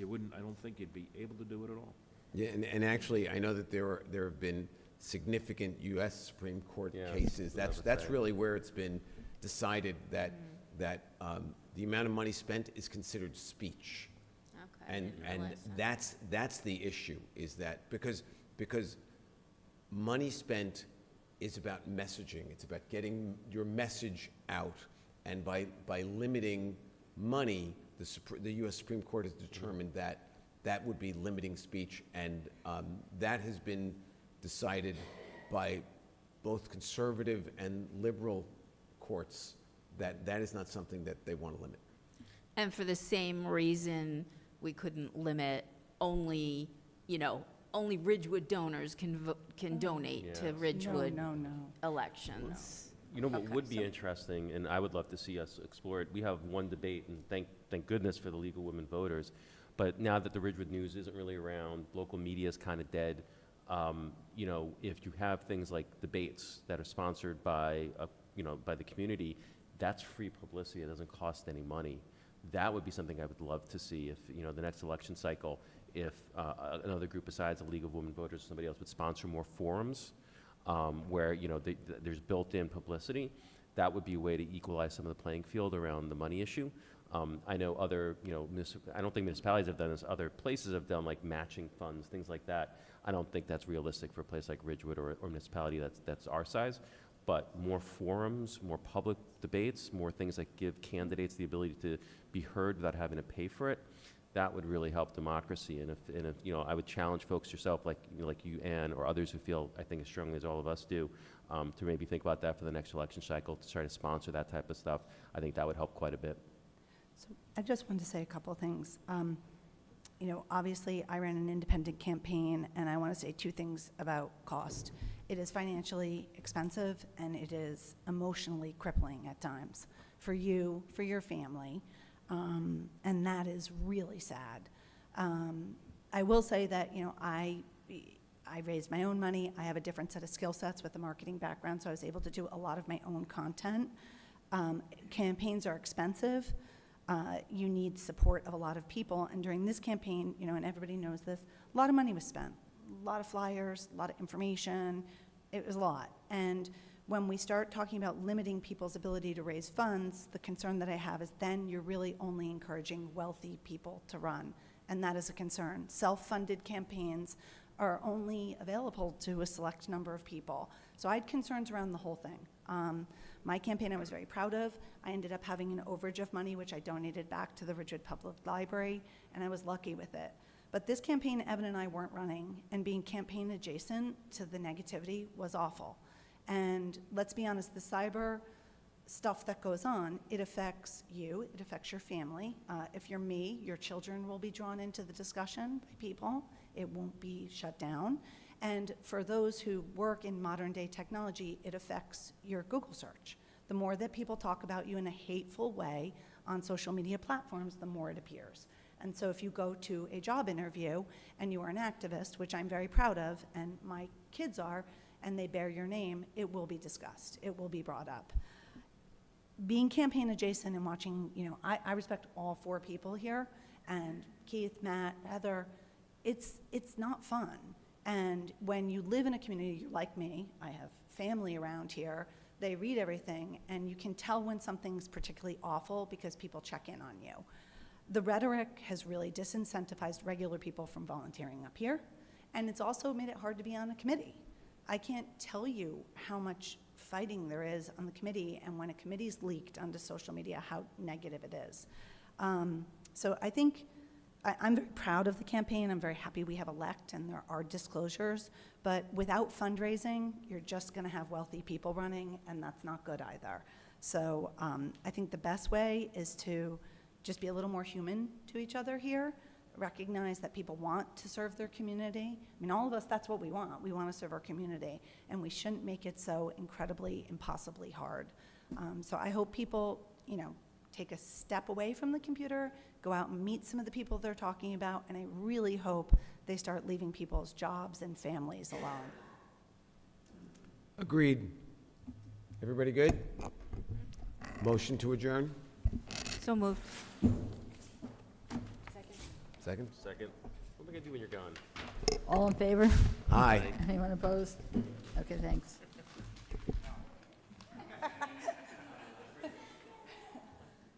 I don't think you'd be able to do it at all. Yeah, and actually, I know that there have been significant U.S. Supreme Court cases. That's really where it's been decided that the amount of money spent is considered speech. Okay. And that's the issue, is that because money spent is about messaging. It's about getting your message out, and by limiting money, the U.S. Supreme Court has determined that would be limiting speech, and that has been decided by both conservative and liberal courts, that is not something that they want to limit. And for the same reason, we couldn't limit only Ridgewood donors can donate to Ridgewood No. elections. What would be interesting, and I would love to see us explore it, we have one debate, and thank goodness for the League of Women Voters, but now that the Ridgewood News isn't really around, local media is kind of dead. If you have things like debates that are sponsored by the community, that's free publicity. It doesn't cost any money. That would be something I would love to see if, the next election cycle, if another group besides the League of Women Voters or somebody else would sponsor more forums where, there's built-in publicity. That would be a way to equalize some of the playing field around the money issue. I know other, I don't think municipalities have done this. Other places have done like matching funds, things like that. I don't think that's realistic for a place like Ridgewood or municipality that's our size. But more forums, more public debates, more things that give candidates the ability to be heard without having to pay for it, that would really help democracy. And if I would challenge folks yourself, like you, Ann, or others who feel, I think, as strongly as all of us do, to maybe think about that for the next election cycle, to try to sponsor that type of stuff. I think that would help quite a bit. So I just wanted to say a couple of things. Obviously, I ran an independent campaign, and I want to say 2 things about cost. It is financially expensive, and it is emotionally crippling at times for you, for your family, and that is really sad. I will say that, I raised my own money. I have a different set of skill sets with a marketing background, so I was able to do a lot of my own content. Campaigns are expensive. You need support of a lot of people, and during this campaign, and everybody knows this, a lot of money was spent. A lot of flyers, a lot of information. It was a lot. And when we start talking about limiting people's ability to raise funds, the concern that I have is then you're really only encouraging wealthy people to run, and that is a concern. Self-funded campaigns are only available to a select number of people. So I had concerns around the whole thing. My campaign I was very proud of. I ended up having an overage of money, which I donated back to the Ridgewood Public Library, and I was lucky with it. But this campaign, Evan and I weren't running, and being campaign adjacent to the negativity was awful. And let's be honest, the cyber stuff that goes on, it affects you, it affects your family. If you're me, your children will be drawn into the discussion by people. It won't be shut down. And for those who work in modern day technology, it affects your Google search. The more that people talk about you in a hateful way on social media platforms, the more it appears. And so if you go to a job interview and you are an activist, which I'm very proud of, and my kids are, and they bear your name, it will be discussed. It will be brought up. Being campaign adjacent and watching, I respect all 4 people here, and Keith, Matt, Heather, it's not fun. And when you live in a community like me, I have family around here, they read everything, and you can tell when something's particularly awful because people check in on you. The rhetoric has really disincentivized regular people from volunteering up here, and it's also made it hard to be on a committee. I can't tell you how much fighting there is on the committee, and when a committee's leaked onto social media, how negative it is. So I think I'm very proud of the campaign. I'm very happy we have elect and there are disclosures, but without fundraising, you're just gonna have wealthy people running, and that's not good either. So I think the best way is to just be a little more human to each other here, recognize that people want to serve their community. I mean, all of us, that's what we want. We want to serve our community, and we shouldn't make it so incredibly, impossibly hard. So I hope people, take a step away from the computer, go out and meet some of the people they're talking about, and I really hope they start leaving people's jobs and families alone. Agreed. Everybody good? Motion to adjourn? So moved. Second? Second. What am I gonna do when you're gone? All in favor? Aye. Anyone opposed? Okay, thanks.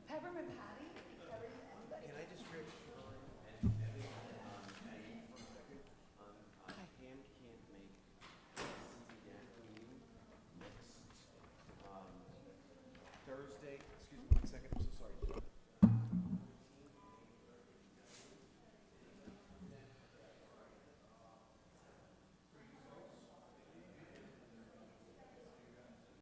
Peppermint patty? Can I just Pam can't make CZ meeting next Thursday,